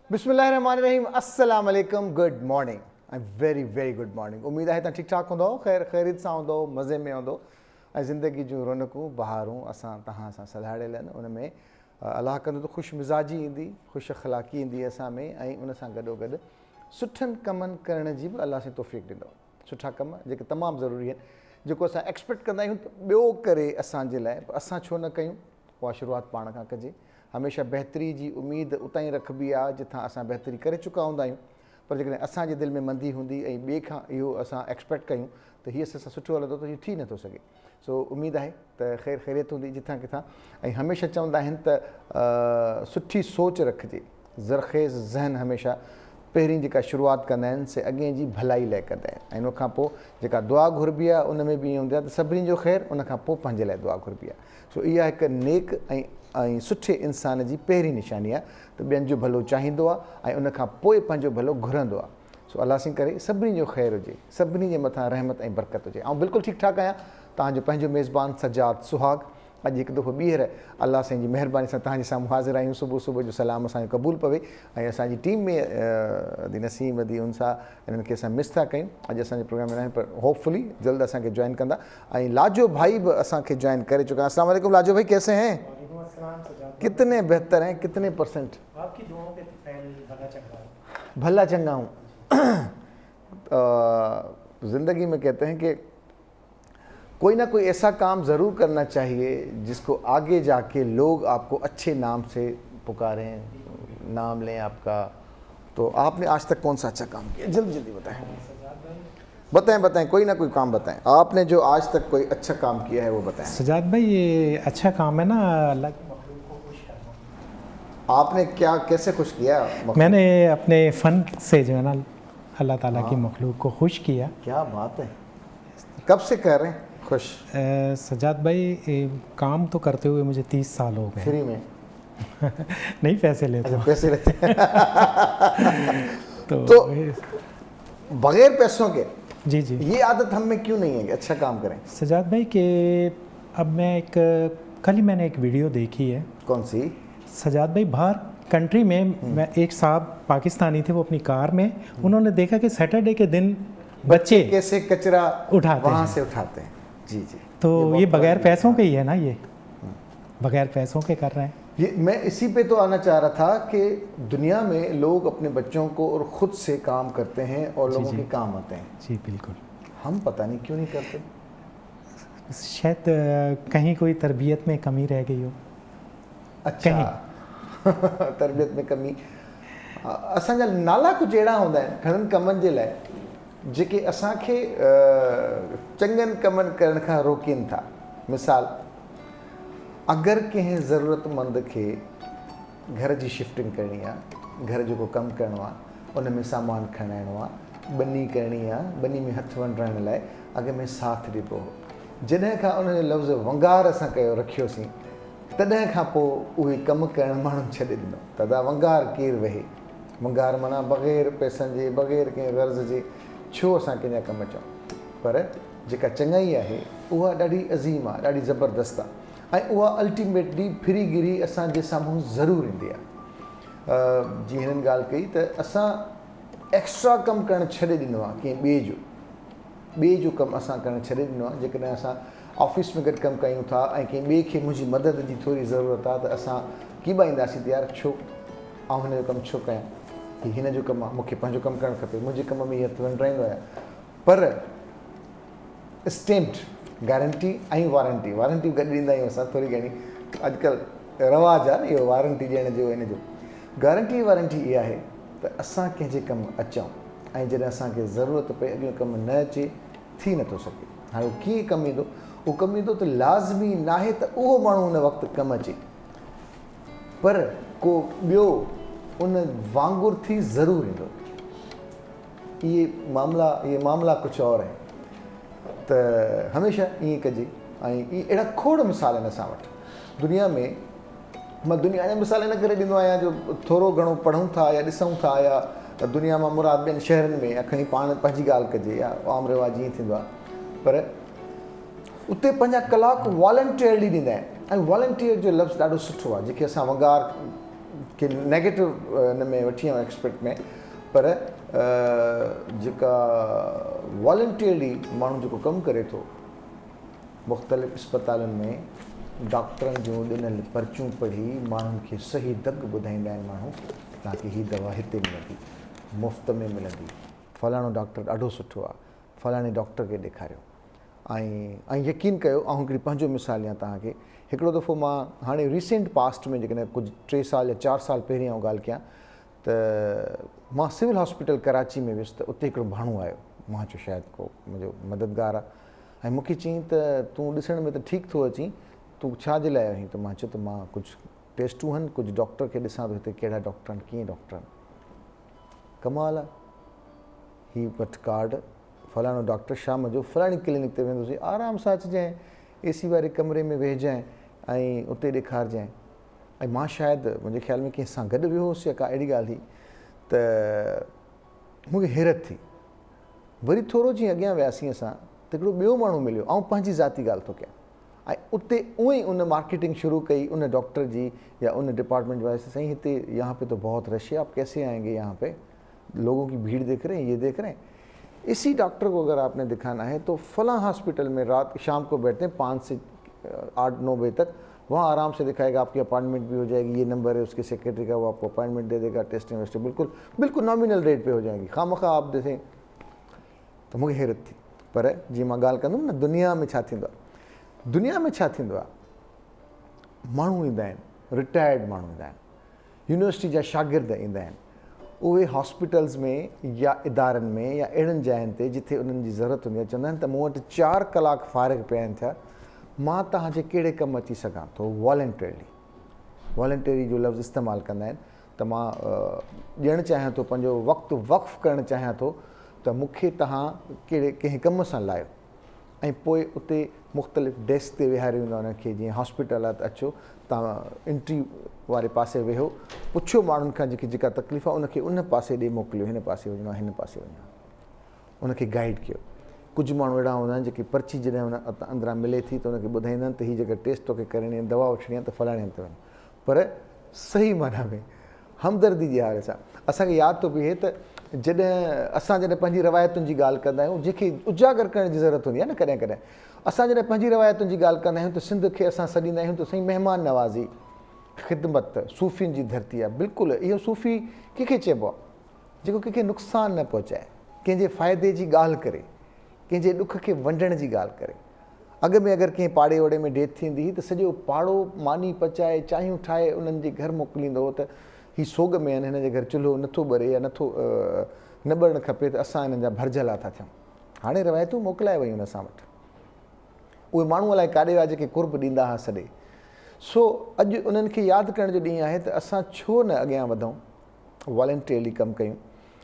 बिस्मिल्लाहिर्रहमानिर्रहीम अस्सलाम वालेकुम गुड मॉर्निंग ऐं वेरी गुड मॉर्निंग। उम्मीद आहे तव्हां ठीकु ठाक हूंदो, ख़ैरियत सां हूंदो, मज़े में हूंदो ऐं ज़िंदगी जूं रौनकूं बहारूं असां तव्हां सां सलाहियल आहिनि। उन में अलाह कंदो त ख़ुशि मिज़ाजी ईंदी, ख़ुशि अख़लाक़ी ईंदी असां में, ऐं उन सां गॾोगॾु सुठनि कमनि करण जी बि अलाह सां तौफ़ीक़ ॾींदो। सुठा कम जेके तमामु ज़रूरी आहिनि, जेको असां एक्सपेक्ट कंदा आहियूं त ॿियो करे असांजे लाइ, असां छो न कयूं, उहा शुरूआति पाण खां कजे। हमेशह बहितरी जी उमेद उतां ई रखबी आहे जिथां असां बहितरी करे चुका हूंदा आहियूं, पर जेकॾहिं असांजे दिलि में मंदी हूंदी ऐं ॿिए खां इहो असां एक्सपेक्ट कयूं त हीअ असां सुठो हलंदो त इहो थी नथो सघे। सो उमेद आहे त ख़ैरियत हूंदी जिथां किथां। ऐं हमेशह चवंदा आहिनि त सुठी सोच रखिजे, ज़रख़ेज़ ज़हन हमेशह पहिरीं जेका शुरूआति कंदा आहिनि से अॻिए जी भलाई लाइ कंदा आहिनि, ऐं उन खां पोइ जेका दुआ घुरबी आहे उन में बि ईअं हूंदी आहे त सभिनी जो ख़ैरु, उन खां पोइ पंहिंजे लाइ दुआ घुरबी आहे। सो इहा हिकु नेक ऐं सुठे इंसान जी पहिरीं निशानी आहे त ॿियनि जो भलो चाहींदो आहे ऐं उन खां पोइ पंहिंजो भलो घुरंदो आहे। सो अलाह सिंह करे सभिनी जो ख़ैरु हुजे, सभिनी जे मथां रहमत ऐं बरकत हुजे। ऐं बिल्कुलु ठीकु ठाक आहियां, तव्हांजो पंहिंजो मेज़बान सजाद सुहाग। अॼु हिकु दफ़ो ॿीहर अलाह साईं जी महिरबानी सां तव्हांजे साम्हूं हाज़िर आहियूं। सुबुह जो सलाम असांजो क़बूलु पवे ऐं असांजी टीम में अदी नसीम अदी उनसा इन्हनि खे असां मिस था कयूं। अॼु असांजे प्रोग्राम में आहिनि, पर होपफुली जल्द असांखे जॉइन कंदा। ऐं लाजो भाई बि असांखे जॉइन करे चुका है। अस्सलाम वालेकुम लाजो भाई, कैसे हैं? कितने बेहतर हैं, कितने परसेंट? आपकी दुआओं पे भला चंगा हूँ। भला चंगा हूँ। ज़िंदगी में कहते हैं कि कोई ना कोई ऐसा काम ज़रूर करना चाहिए जिसको आगे जाके लोग आपको अच्छे नाम से पुकारें, नाम लें आपका। तो आपने आज तक कौन सा अच्छा काम किया? जल्दी बताएं। बताएं कोई ना कोई काम बताएं। आपने जो आज तक कोई अच्छा काम किया है वो बताएं। सजाद भाई, ये अच्छा काम है ना, अल्लाह की मखलूक को खुश करना। आपने क्या कैसे खुश किया? मैंने अपने फ़न से जो है ना अल्लाह ताला की मखलूक को खुश किया। क्या बात है, कब से कर रहे हैं खुश? सजाद भाई, काम तो करते हुए मुझे 30 साल हो गए। फ्री में? नहीं, पैसे लेते हैं। पैसे लेते हैं। तो बगैर पैसों के जी ये आदत हम में क्यों नहीं है कि अच्छा काम करें? सजाद भाई के अब मैं कल ही मैंने एक वीडियो देखी है। कौन सी? सजाद भाई, बाहर कंट्री में मैं एक साहब पाकिस्तानी थे, वो अपनी कार में उन्होंने देखा कि सैटरडे के दिन बच्चे कैसे कचरा उठाते वहाँ हैं। से उठाते हैं। जी। तो ये बगैर पैसों के ही है ना, ये बगैर पैसों के कर रहे हैं। ये मैं इसी पे तो आना चाह रहा था कि दुनिया में लोग अपने बच्चों को और ख़ुद से काम करते हैं और लोगों के काम आते हैं। जी बिल्कुल। हम पता नहीं क्यों नहीं करते। शायद कहीं कोई तरबियत में कमी रह गई हो। अच्छा। तरबियत में कमी। असांजा नाला कुछ अहिड़ा हूंदा आहिनि घणनि कमनि जे लाइ जेके असांखे चङनि कमनि करण खां रोकीनि था। मिसाल, अगरि कंहिं ज़रूरतमंद खे घर जी शिफ्टिंग करणी आहे, घर जो को कमु करिणो आहे, उन में सामान खणाइणो आहे, बनी करणी आहे, बनी में हथु वंडराइण लाइ अॻ में साथ ॾिबो हो। जॾहिं खां उन जो लफ़्ज़ वंगार असां कयो रखियोसीं, तॾहिं खां पोइ उहे कमु करणु माण्हुनि छॾे ॾिनो। तदा वंगार केरु वेहे? वंगार माना बग़ैर पैसनि जे, बग़ैर कंहिं गर्ज़ जे छो असां कंहिंजा कमु अचूं? पर जेका चङाई आहे उहा ॾाढी अज़ीम आहे, ॾाढी ज़बरदस्त आहे, ऐं उहा अल्टीमेटली फिरीगिरी असांजे साम्हूं ज़रूरु ईंदी आहे। जीअं हिननि ॻाल्हि कई त असां एक्स्ट्रा कमु करणु छॾे ॾिनो आहे कंहिं ॿिए जो कमु असां करणु छॾे ॾिनो आहे। जेकॾहिं असां ऑफिस में गॾु कमु कयूं था ऐं कंहिं ॿिए खे मुंहिंजी मदद जी थोरी ज़रूरत आहे त असां कीॿाईंदासीं त यार छो आउं हिन जो कमु छो कयां, हीउ हिन जो कमु आहे, मूंखे पंहिंजो कमु करणु खपे, मुंहिंजे कम में हथु वंडराईंदो आहियां। पर स्टैम्प्ड गारंटी ऐं वारंटी गॾु ॾींदा आहियूं असां थोरी घणी। अॼुकल्ह रवाजु आहे न इहो वारंटी ॾियण जो, हिन जो। गारंटी वारंटी इहा आहे त असां कंहिंजे कमु अचूं ऐं जॾहिं असांखे ज़रूरत पए अॻियो कमु न अचे, थी नथो सघे। हाणे उहो कीअं कमु ईंदो? उहो कमु ईंदो त लाज़मी न आहे त उहो माण्हू उन वक़्तु कमु अचे, पर को ॿियो उन वांगुरु थी ज़रूरु ईंदो। इहे मामला कुझु और आहिनि। त हमेशह ईअं कजे। ऐं इहे अहिड़ा खोड़ मिसाल आहिनि असां वटि दुनिया में। मां दुनिया जा मिसाल इन करे ॾींदो आहियां जो थोरो घणो पढ़ूं था या ॾिसूं था, या दुनिया मां मुराद ॿियनि शहरनि में, या खणी पाण पंहिंजी ॻाल्हि कजे, या आम रिवाज ईअं थींदो आहे। पर उते पंहिंजा कलाक वॉलंटियरली ॾींदा आहिनि। ऐं वॉलंटियर जो लफ़्ज़ ॾाढो सुठो आहे, जेके असां वंगार खे नेगेटिव हिन में वठी आयो एक्सपेक्ट में, पर जेका वॉलंटियरली माण्हू जेको कमु करे थो मुख़्तलिफ़ इस्पतालुनि में डॉक्टरनि जूं ॾिनल पर्चियूं पढ़ी माण्हुनि खे सही धक ॿुधाईंदा आहिनि माण्हू तव्हांखे हीअ दवा हिते मिलंदी, मुफ़्त में मिलंदी, फलाणो डॉक्टर ॾाढो सुठो आहे, फलाणे डॉक्टर खे ॾेखारियो। ऐं यकीन कयो, ऐं हिकिड़ी पंहिंजो मिसाल ॾियां तव्हांखे, हिकिड़ो दफ़ो मां हाणे रिसेंट पास्ट में जेकॾहिं कुझु 3 साल या 4 साल पहिरीं आउं ॻाल्हि कयां त मां सिविल हॉस्पिटल कराची में वियुसि त उते हिकिड़ो भाणो आयो, मां चयो शायदि को मुंहिंजो मददगार आहे, ऐं मूंखे चयईं त तूं ॾिसण में त ठीकु थो अचीं, तूं छाजे लाइ आहीं? त मां चयो त मां कुझु टेस्टूं आहिनि, कुझु डॉक्टर खे ॾिसां थो हिते कहिड़ा डॉक्टर आहिनि, कीअं डॉक्टर आहिनि। कमाल आहे, हीअ वटि कार्ड, फलाणो डॉक्टर शाम जो फलाणी क्लिनिक ते वेंदुसि, आराम सां अचिजांइ, AC वारे कमरे में वेहिजांइ ऐं उते ॾेखारिजांइ। ऐं मां शायदि मुंहिंजे ख़्याल में कंहिं सां गॾु वियो हुउसि या का अहिड़ी ॻाल्हि हुई त मूंखे हैरत थी। वरी थोरो जीअं अॻियां वियासीं असां त हिकिड़ो ॿियो माण्हू मिलियो, ऐं पंहिंजी ज़ाती ॻाल्हि थो कयां, ऐं उते उअं ई उन मार्केटिंग शुरू कई उन डॉक्टर जी या उन डिपार्टमेंट वाले से, साईं हिते यहाँ पे तो बहुत रश है, आप कैसे आएंगे यहाँ पे, लोगों की भीड़ देख रहे हैं, ये देख रहे हैं। इसी डॉक्टर को अगर आपने दिखाना है तो फलां हॉस्पिटल में रात शाम को बैठते हैं 5 से 8-9 बजे तक, वहाँ आराम से दिखाएगा, आपकी अपॉइंटमेंट भी हो जाएगी, ये नंबर है उसके सेक्रेटरी का, वो आपको अपॉइंटमेंट दे देगा, टेस्टिंग वेस्टिंग बिल्कुल नॉमिनल रेट पे हो जाएगी, खामखा आप ॾिसें। त मूंखे हैरत थी। पर जीअं मां ॻाल्हि कंदुमि न, दुनिया में छा थींदो आहे, दुनिया में छा थींदो आहे, माण्हू ईंदा आहिनि, रिटायर्ड माण्हू ईंदा आहिनि, यूनिवर्सिटी जा शागिर्द ईंदा आहिनि, उहे हॉस्पिटल्स में या इदारनि में या अहिड़नि जायुनि ते जिथे उन्हनि जी ज़रूरत हूंदी आहे, चवंदा आहिनि त मूं वटि 4 कलाक फ़ारिग पिया आहिनि थिया, मां तव्हांजे कहिड़े कमु अची सघां थो। वॉलंटियरी जो लफ़्ज़ इस्तेमालु कंदा आहिनि त मां ॾियणु चाहियां थो, पंहिंजो वक़्तु वक़्फ़ु करणु चाहियां थो, त मूंखे तव्हां कंहिं कम सां लायो। ऐं पोइ उते मुख़्तलिफ़ डेस्क ते विहारे हूंदा उनखे, जीअं हॉस्पिटल आहे त अचो तव्हां एंट्री वारे पासे वेहो, पुछो माण्हुनि खां जेका तकलीफ़ आहे उनखे उन पासे ॾे मोकिलियो, हिन पासे वञिणो आहे, हिन पासे वञिणो आहे, उनखे गाइड कयो। कुझु माण्हू अहिड़ा हूंदा आहिनि जेके पर्ची जॾहिं हुन अंदरां मिले थी त उनखे ॿुधाईंदा आहिनि त हीअ जेका टेस्ट तोखे करणी आहे, दवा वठणी आहे त फलाणे हंधि वञ। पर सही माना में हमदर्दी जे हाल सां असांखे यादि थो बीहे त जॾहिं पंहिंजी रवायतुनि जी ॻाल्हि कंदा आहियूं, जंहिंखे उजागर करण जी ज़रूरत हूंदी आहे न, कॾहिं कॾहिं असां जॾहिं पंहिंजी रवायतुनि जी ॻाल्हि कंदा आहियूं त सिंध खे असां सॾींदा आहियूं त साईं महिमान नवाज़ी, ख़िदमत, सूफ़ियुनि जी धरती आहे। बिल्कुलु इहो सूफ़ी कंहिंखे चइबो आहे, जेको कंहिंखे नुक़सानु न पहुचाए, कंहिंजे फ़ाइदे जी ॻाल्हि करे, कंहिंजे ॾुख खे वंडण जी ॻाल्हि करे। अॻ में अगरि कंहिं पाड़े ओड़े में डेथ थींदी हुई त सॼो पाड़ो मानी पचाए चांहियूं ठाहे उन्हनि जे घर मोकिलींदो हो त हीअ सोग में आहिनि, हिन जे घर चुल्हो नथो ॿरे या नथो न ॿरणु खपे, त असां हिननि जा भरजला था थियूं। हाणे रवायतूं मोकिलाए वयूं असां वटि, उहे माण्हू अलाए काॾे विया जेके कुर्ब ॾींदा हुआ सॾे। सो अॼु उन्हनि खे यादि करण जो ॾींहुं आहे त असां छो न अॻियां वधूं, वॉलंटियरली कमु कयूं,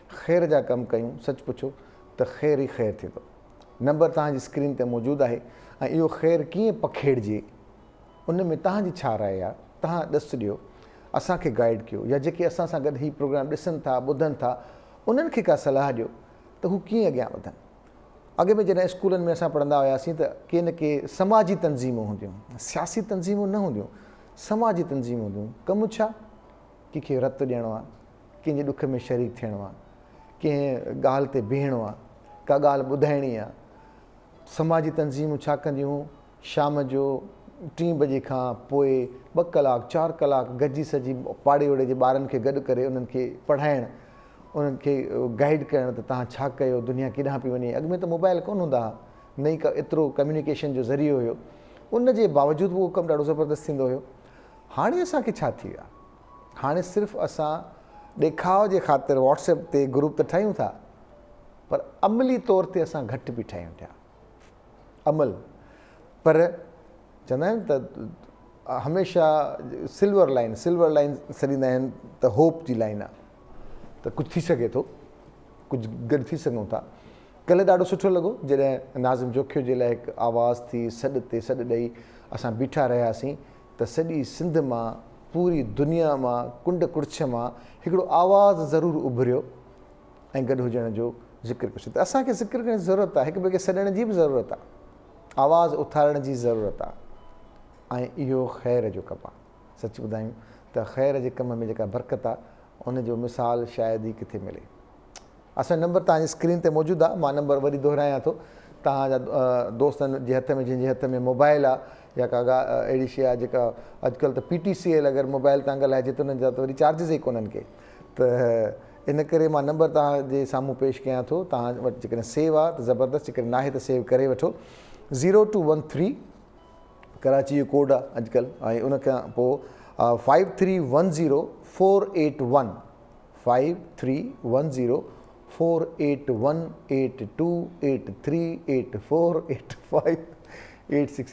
ख़ैर जा कमु कयूं। सच पुछो त ख़ैर ई ख़ैरु थींदो। नंबर तव्हांजी स्क्रीन ते मौजूदु आहे, ऐं इहो ख़ैरु कीअं पखेड़िजे उन में तव्हांजी छा राय आहे, तव्हां ॾसु ॾियो, असांखे गाइड कयो, या जेके असां सां गॾु हीउ प्रोग्राम ॾिसनि था ॿुधनि था उन्हनि खे का सलाह ॾियो त हू कीअं अॻियां वधनि। अॻे में जॾहिं स्कूलनि में असां पढ़ंदा हुआसीं त के न के समाजी तंज़ीमूं हूंदियूं, सियासी तंज़ीमूं न हूंदियूं, समाजी तंज़ीमूं हूंदियूं। कमु छा, कंहिंखे रतु ॾियणो आहे, कंहिंजे ॾुख में शरीक थियणो आहे, कंहिं ॻाल्हि ते बीहणो आहे, का ॻाल्हि ॿुधाइणी आहे। समाजी तंज़ीमूं छा कंदियूं, शाम जो 3 बजे खां पोइ 2 कलाक 4 कलाक गॾिजी सॼी पाड़े ओड़े जे ॿारनि खे गॾु करे उन्हनि खे पढ़ाइणु, उन्हनि खे गाइड करणु त तव्हां छा कयो, दुनिया केॾांहुं पई वञे। अॻु में त मोबाइल कोन हूंदा हुआ, नई एतिरो कम्युनिकेशन जो ज़रियो हुयो, उन जे बावजूदि उहो कमु ॾाढो ज़बरदस्तु थींदो हुयो। हाणे असांखे छा थी वियो आहे, हाणे सिर्फ़ु असां ॾेखाव जे ख़ातिर व्हाट्सएप ते ग्रुप त ठाहियूं था, पर अमली तौर ते असां घटि बि ठाहियूं पिया अमल। पर चवंदा आहिनि त हमेशह सिल्वर लाइन सॾींदा आहिनि त होप जी लाइन आहे, त कुझु थी सघे थो, कुझु गॾु थी सघूं था। कल्ह ॾाढो सुठो लॻो जॾहिं नाज़िम जोखियो जे लाइ हिकु आवाज़ थी, सॾ ते सॾ ॾेई असां बीठा रहियासीं त सॼी सिंध मां, पूरी दुनिया मां, कुंड कुड़छ मां हिकिड़ो आवाज़ु ज़रूरु उभरियो ऐं गॾु हुजण जो ज़िक्र कुझु। त असांखे ज़िक्र करण जी ज़रूरत आहे, हिक ॿिए खे सॾण जी बि ज़रूरत आहे, आवाज़ु उथारण जी ज़रूरत आहे, ऐं इहो ख़ैर जो कमु आहे। सच ॿुधायूं त ख़ैर जे कम में जेका बरक़त आहे उनजो मिसाल शायदि ई किथे मिले। असांजो नंबर तव्हांजी स्क्रीन ते मौजूदु आहे, मां नंबर वरी दोहिरायां थो। तव्हांजा दोस्तनि जे हथ में, जंहिंजे हथ में मोबाइल आहे या का अहिड़ी शइ आहे जेका अॼुकल्ह त PTCL अगरि मोबाइल तां ॻाल्हाइजे त उन्हनि जा त वरी चार्जिस ई कोन्हनि के, त इन करे मां नंबर तव्हांजे साम्हूं पेश कयां थो। तव्हां वटि जेकॾहिं सेव आहे त ज़बरदस्त, जेकॾहिं नाहे त सेव करे वठो। 0213 कराची जो कोड आहे अॼुकल्ह, ऐं उन खां पोइ 5310 481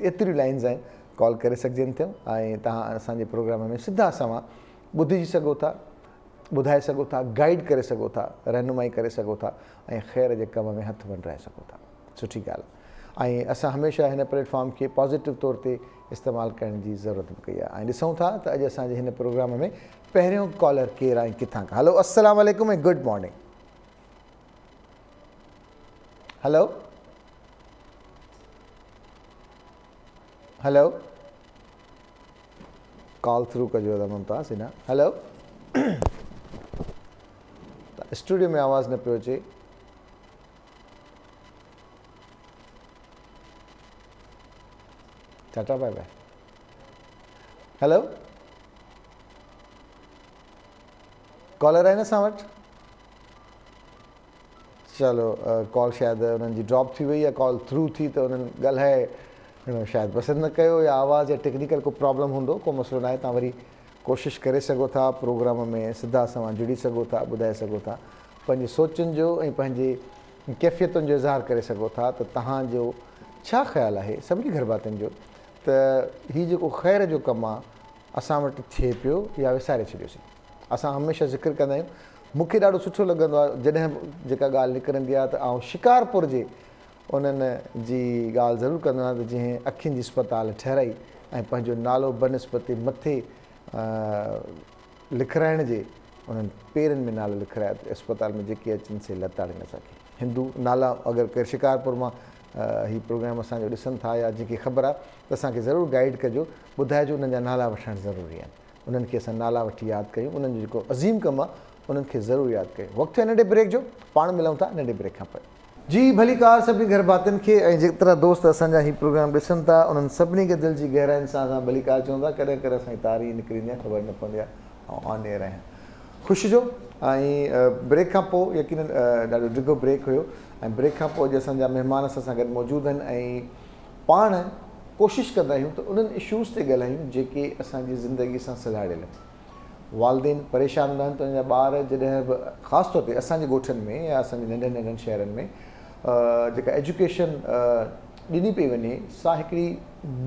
एतिरियूं लाइन्स आहिनि, कॉल करे सघजनि थियूं ऐं तव्हां असांजे प्रोग्राम में सिधा सवां ॿुधी सघो था, ॿुधाए सघो था, गाइड करे सघो था, रहनुमाई करे सघो था ऐं ख़ैर जे कम में हथु बंडाए सघो था। सुठी ॻाल्हि आहे। ऐं असां हमेशह हिन प्लेटफॉर्म खे पॉज़िटिव तौर ते इस्तेमालु करण जी ज़रूरत बि कई आहे। ऐं ॾिसूं था त अॼु असांजे हिन प्रोग्राम में पहिरियों कॉलर केरु आहे, किथां खां। हलो, अस्सलाम वालेकुम ऐं good morning. Hello hello, call through कजो था मुमताज़। हिन हेलो, स्टूडियो में आवाज़ न पियो अचे। Tata bye bye. Hello, caller आहिनि असां वटि? चलो, कॉल शायदि उन्हनि जी ड्रॉप थी वई आहे, कॉल थ्रू थी त उन्हनि ॻाल्हाए शायदि पसंदि न कयो, या आवाज़ या टेक्निकल को प्रॉब्लम हूंदो, को मसइलो न आहे। तव्हां वरी कोशिशि करे सघो था, प्रोग्राम में सिधा सवां जुड़ी सघो था, ॿुधाए सघो था, पंहिंजी सोचुनि जो ऐं पंहिंजे कैफ़ियतुनि जो इज़हार करे सघो था त तव्हांजो छा ख़्यालु आहे सभिनी घर भातियुनि जो त हीउ जेको ख़ैर जो कमु आहे असां वटि थिए पियो या विसारे छॾियोसीं। असां हमेशह ज़िक्र कंदा आहियूं, मूंखे ॾाढो सुठो लॻंदो आहे जॾहिं जेका ॻाल्हि निकिरंदी आहे त आउं शिकारपुर जे उन्हनि जी ॻाल्हि ज़रूरु कंदो आहियां त जंहिं अखियुनि जी अस्पताल ठहिराई ऐं पंहिंजो नालो बनस्पति मथे लिखाइण जे उन्हनि पेरनि में नालो लिखाया त अस्पताल में जेके अचनि से लताड़े न सघे। हिंदू नाला अगरि केरु शिकारपुर मां हीउ प्रोग्राम असांजो ॾिसनि था या जंहिंखे ख़बर आहे त असांखे ज़रूरु गाइड कजो, ॿुधाइजो उन्हनि जा नाला वठणु ज़रूरी आहिनि। उन्हनि खे असां नाला वठी यादि कयूं, उन्हनि जो जेको अज़ीम कमु आहे उन्हनि खे ज़रूरु यादि कयूं। वक़्तु आहे नंढे ब्रेक जो, पाण मिलूं था नंढे ब्रेक खां पोइ। जी भली कार सभिनी घर भातियुनि खे ऐं जेतिरा दोस्त असांजा हीउ प्रोग्राम ॾिसनि था उन्हनि सभिनी खे दिलि जी गहराइनि सां असां भली कार चऊं था। कॾहिं कॾहिं असांजी तारी निकिरंदी आहे, ख़बर न पवंदी आहे, ऐं ऑन एयर आहियां ख़ुशि जो। ऐं ब्रेक खां पोइ यकीनन ॾाढो डिघो ब्रेक हुयो, ऐं ब्रेक खां पोइ अॼु असांजा महिमान सां गॾु मौजूदु आहिनि ऐं पाण कोशिशि कंदा आहियूं त उन्हनि इशूज़ ते ॻाल्हायूं जेके असांजी ज़िंदगी सां सलाड़ियल आहिनि। वालदेन परेशान हूंदा आहिनि त उनजा ॿार जॾहिं बि ख़ासि तौर ते असांजे ॻोठनि में या असांजे नंढनि नंढनि शहरनि में जेका एजुकेशन ॾिनी पई वञे सा हिकिड़ी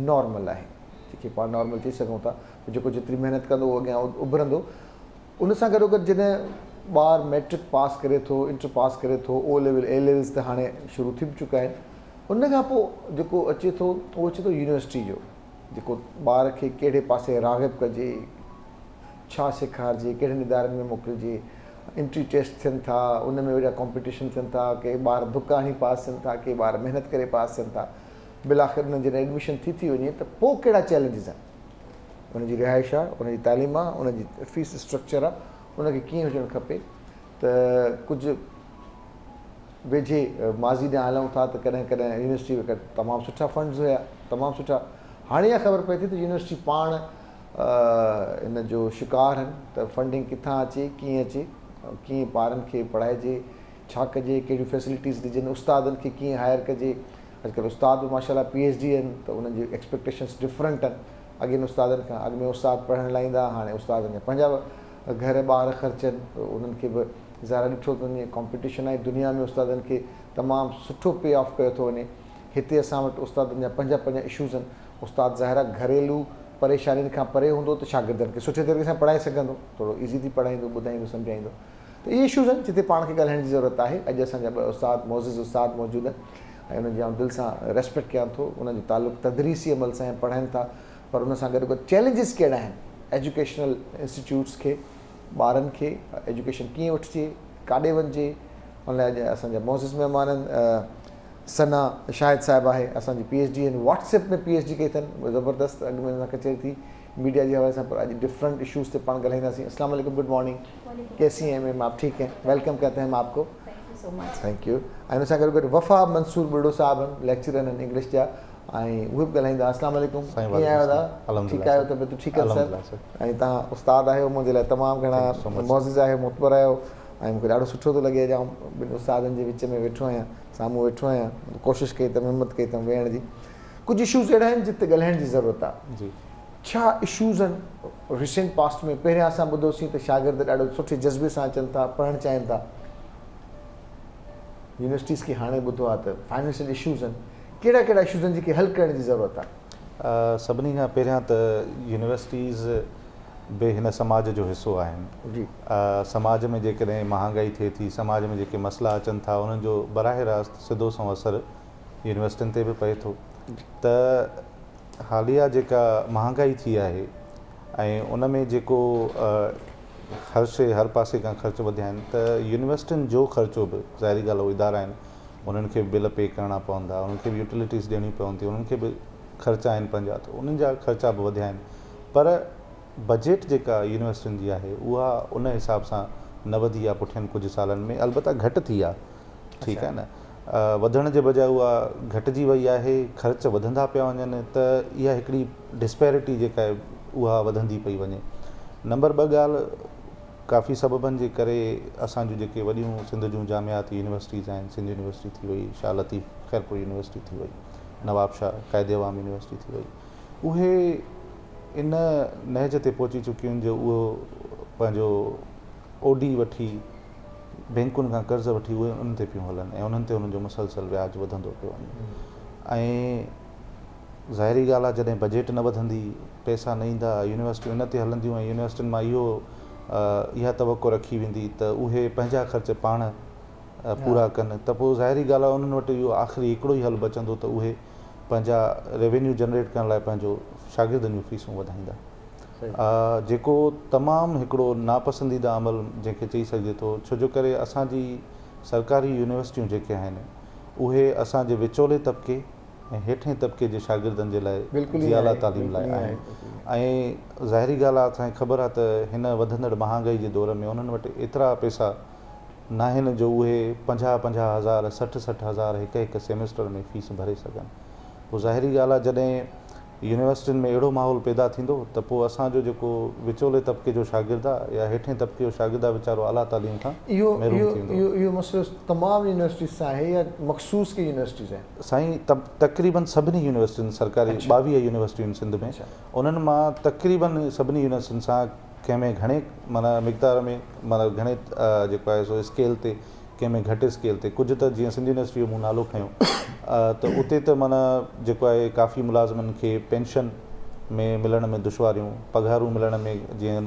नॉर्मल आहे, जेके पाण नॉर्मल चई सघूं था। जेको जेतिरी महिनत कंदो उहो अॻियां उभरंदो। उन सां गॾोगॾु जॾहिं ॿारु मैट्रिक पास करे थो, इंटर पास करे थो, ओ लेवल ए लेवल्स त हाणे शुरू थी बि चुका आहिनि। उन खां पोइ जेको अचे थो उहो अचे थो यूनिवर्सिटी जो, जेको ॿार खे कहिड़े पासे राग़िब कजे, छा सेखारिजे, कहिड़े इदारनि में मोकिलिजे, एंट्री टेस्ट थियनि था, उन में वॾा कॉम्पिटिशन थियनि था, के ॿार दुका हणी पास थियनि था, के ॿार महिनत करे पास थियनि था। बिलाख़िर उन्हनि जॾहिं एडमिशन थी वञे त पोइ कहिड़ा चैलेंजिस आहिनि, उनजी रिहाइश आहे, उनजी तालीम आहे, उनजी फीस स्ट्रक्चर आहे, उनखे कीअं हुजणु खपे। त कुझु वेझे माज़ी ॾांहुं हलूं था त कॾहिं कॾहिं यूनिवर्सिटी में तमामु सुठा फंड्स हुया, तमामु सुठा। हाणे इहा ख़बर पए थी त यूनिवर्सिटी पाण इन जो शिकार आहिनि त फंडिंग किथां अचे, कीअं अचे, कीअं ॿारनि खे पढ़ाइजे, छा कजे, कहिड़ियूं फैसिलिटीज़ ॾिजनि, उस्तादनि खे कीअं हायर कजे। अॼुकल्ह उस्ताद बि माशाल्लाह PhD आहिनि त उन्हनि जी एक्सपेक्टेशन्स डिफरेंट आहिनि अॻियनि उस्तादनि खां। अॻु में उस्ताद पढ़ण लाइ ईंदा, हाणे उस्तादनि जा पंहिंजा घर ॿार ख़र्चनि, उन्हनि खे बि ज़ाहिर ॾिठो थो वञे कॉम्पिटिशन आहे दुनिया में, उस्तादनि खे तमामु सुठो पे ऑफ कयो थो वञे। हिते असां वटि उस्तादनि जा पंहिंजा इशूज़ आहिनि। उस्ताद ज़ाहिर आहे घरेलू परेशानियुनि खां परे हूंदो त शागिर्दनि खे सुठे तरीक़े सां पढ़ाए सघंदो, थोरो ईज़ी थी पढ़ाईंदो, ॿुधाईंदो, सम्झाईंदो। त इहे इशूज़ आहिनि जिते पाण खे ॻाल्हाइण जी ज़रूरत आहे। अॼु असांजा ॿ उस्ताद मोज़िज़ उस्ताद मौजूदु आहिनि ऐं उन्हनि जी आउं दिलि सां रेस्पेक्ट कयां थो। उन्हनि जो तालुक़ु तदरीसी अमल सां ऐं पढ़ाइनि था, पर उन सां गॾु चैलेंजिस कहिड़ा आहिनि एजुकेशनल इंस्टीट्यूट्स खे, ॿारनि खे एजुकेशन कीअं वठिजे, काॾे वञिजे। उन लाइ अॼु असांजा मोज़िज़ महिमान आहिनि। सना शाहिद साहिबु आहे, असांजी PhD आहिनि, व्हाट्सएप में PhD कई अथनि, ज़बरदस्त। अॻु में असां कचहरी थी मीडिया जे हवाले सां, पर अॼु डिफरेंट इशूज़ ते पाण ॻाल्हाईंदासीं। अस्सलाम वालेकुम, गुड मॉर्निंग, कैसी हैं मैम आप? ठीक हैं, वेलकम कहते हैं हम आपको। Thank U. ऐं हुन सां गॾु गॾु वफ़ा मंसूर बुढ़ो साहब आहिनि, लेक्चरर आहिनि इंग्लिश जा, ऐं उहे बि ॻाल्हाईंदा। अस्सलाम वालेकुम, कीअं आहियो दादा? ठीकु आहियो? तबियतूं ठीकु आहिनि सर? ऐं तव्हां उस्ताद आहियो, मुंहिंजे लाइ तमामु घणा मौज़िज़ आहियो, मुतबर आहियो, ऐं मूंखे ॾाढो सुठो थो लॻे ॼाऊं ॿिनि उस्तादनि जे विच में वेठो आहियां, साम्हूं वेठो आहियां, कोशिशि कई अथमि, हिमत कई अथमि वेहण जी। कुझु इशूज़ अहिड़ा आहिनि जिते ॻाल्हाइण जी ज़रूरत आहे जी। छा इशूज़ आहिनि रिसेंट पास्ट में? पहिरियां असां ॿुधोसीं त शागिर्द ॾाढो सुठे जज़्बे सां अचनि था, पढ़णु चाहिनि था। यूनिवर्सिटीज़ खे हाणे ॿुधो आहे त फाइनेंशियल इशूज़ आहिनि, कहिड़ा कहिड़ा इशूज़ आहिनि जेके हल करण जी ज़रूरत आहे? सभिनी खां पहिरियां त यूनिवर्सिटीज़ बि हिन समाज जो हिसो आहिनि जी। समाज में जेकॾहिं महांगाई थिए थी, समाज में जेके मसइला अचनि था, उन्हनि जो बराह रास्त सिधो सो असरु यूनिवर्सिटियुनि ते बि पए थो। त हालिया जेका महांगाई थी आहे ऐं उन में जेको हर शइ हर पासे खां ख़र्च वधिया आहिनि, त यूनिवर्सिटियुनि जो ख़र्चो बि ज़ाहिरी ॻाल्हि उहो इदारा आहिनि, उन्हनि खे बिल पे करणा पवंदा, उन्हनि खे बि यूटिलिटीज़ ॾियणी पवंदी, उन्हनि खे बि ख़र्चा आहिनि पंहिंजा, त उन्हनि जा ख़र्चा बि वधिया आहिनि। पर बजट जेका यूनिवर्सिटियुनि जी आहे उहा उन हिसाब सां न वधी आहे पुठियनि कुझु सालनि में, अलबत्ता घटि थी आहे, ठीकु आहे न। वधण जे बजाए उहा घटिजी वई आहे, ख़र्च वधंदा पिया वञनि, त इहा हिकिड़ी डिस्पैरिटी जेका आहे उहा वधंदी पई वञे। नंबर ॿ ॻाल्हि, काफ़ी सबबनि जे करे असांजूं जेके वॾियूं सिंध जूं जामियाती यूनिवर्सिटीज़ आहिनि, सिंध यूनिवर्सिटी थी वई, शाह लतीफ़ ख़ैरपुर यूनिवर्सिटी थी वई, नवाब शाह क़ाइदे अवाम यूनिवर्सिटी थी वई, उहे इन नहज ते पहुची चुकियूं आहिनि जो उहो पंहिंजो ओडी वठी, बैंकुनि खां कर्ज़ वठी उहे उन्हनि ते पियूं हलनि ऐं उन्हनि ते उन्हनि जो मुसलसल व्याज वधंदो पियो वञे। ऐं ज़ाहिरी ॻाल्हि आहे, जॾहिं बजट न वधंदी, पैसा न ईंदा, यूनिवर्सिटियूं इन ते हलंदियूं ऐं यूनिवर्सिटियुनि मां इहा तवक़ो रखी वेंदी त उहे पंहिंजा ख़र्च पाण पूरा कनि, त पोइ ज़ाहिरी ॻाल्हि आहे उन्हनि वटि इहो आख़िरी हिकिड़ो ई हल बचंदो त उहे पंहिंजा रेवेन्यू जनरेट करण लाइ पंहिंजो शागिर्दनि जूं फीसूं वधाईंदा, जेको तमामु हिकिड़ो नापसंदीदा अमल जंहिंखे चई सघिजे थो। छो जो करे असांजी सरकारी यूनिवर्सिटियूं जेके आहिनि उहे असांजे विचोले तबिके ऐं हेठें तबिके जे शागिर्दनि जे लाइ आला तालीम लाइ आहिनि। ऐं ज़ाहिरी ॻाल्हि आहे, असांखे ख़बर आहे त हिन वधंदड़ महांगाई जे दौर में उन्हनि वटि एतिरा पैसा न आहिनि जो उहे 50-50 हज़ार 60-60 हज़ार हिकु सेमेस्टर में फ़ीस भरे सघनि। पोइ ज़ाहिरी ॻाल्हि आहे, जॾहिं यूनिवर्सिटियुनि में अहिड़ो माहौल पैदा थींदो त पोइ असांजो जेको विचोले तबिके जो शागिर्द आहे या हेठें तबिके जो शागिर्द आहे, वीचारो आला तालीम खां महरूम थींदो। इहो मसइलो तमामु यूनिवर्सिटीज़ सां आहे या मख़सूस की यूनिवर्सिटीज़ आहिनि? साईं, तक़रीबन सभिनी यूनिवर्सिटियुनि, सरकारी 22 यूनिवर्सिटियुनि सिंध में, उन्हनि मां तक़रीबन सभिनी यूनिवर्सिटियुनि सां कंहिंमें घणे माना मिक़दार में, माना घणे जेको आहे सो स्केल ते, कंहिंमें घटि स्केल ते। कुझु त जीअं सिंध यूनिवर्सिटी जो मूं नालो खयों त उते त माना जेको आहे काफ़ी मुलाज़िमनि खे पेंशन में मिलण में दुश्वारियूं, पघारूं मिलण में, जीअं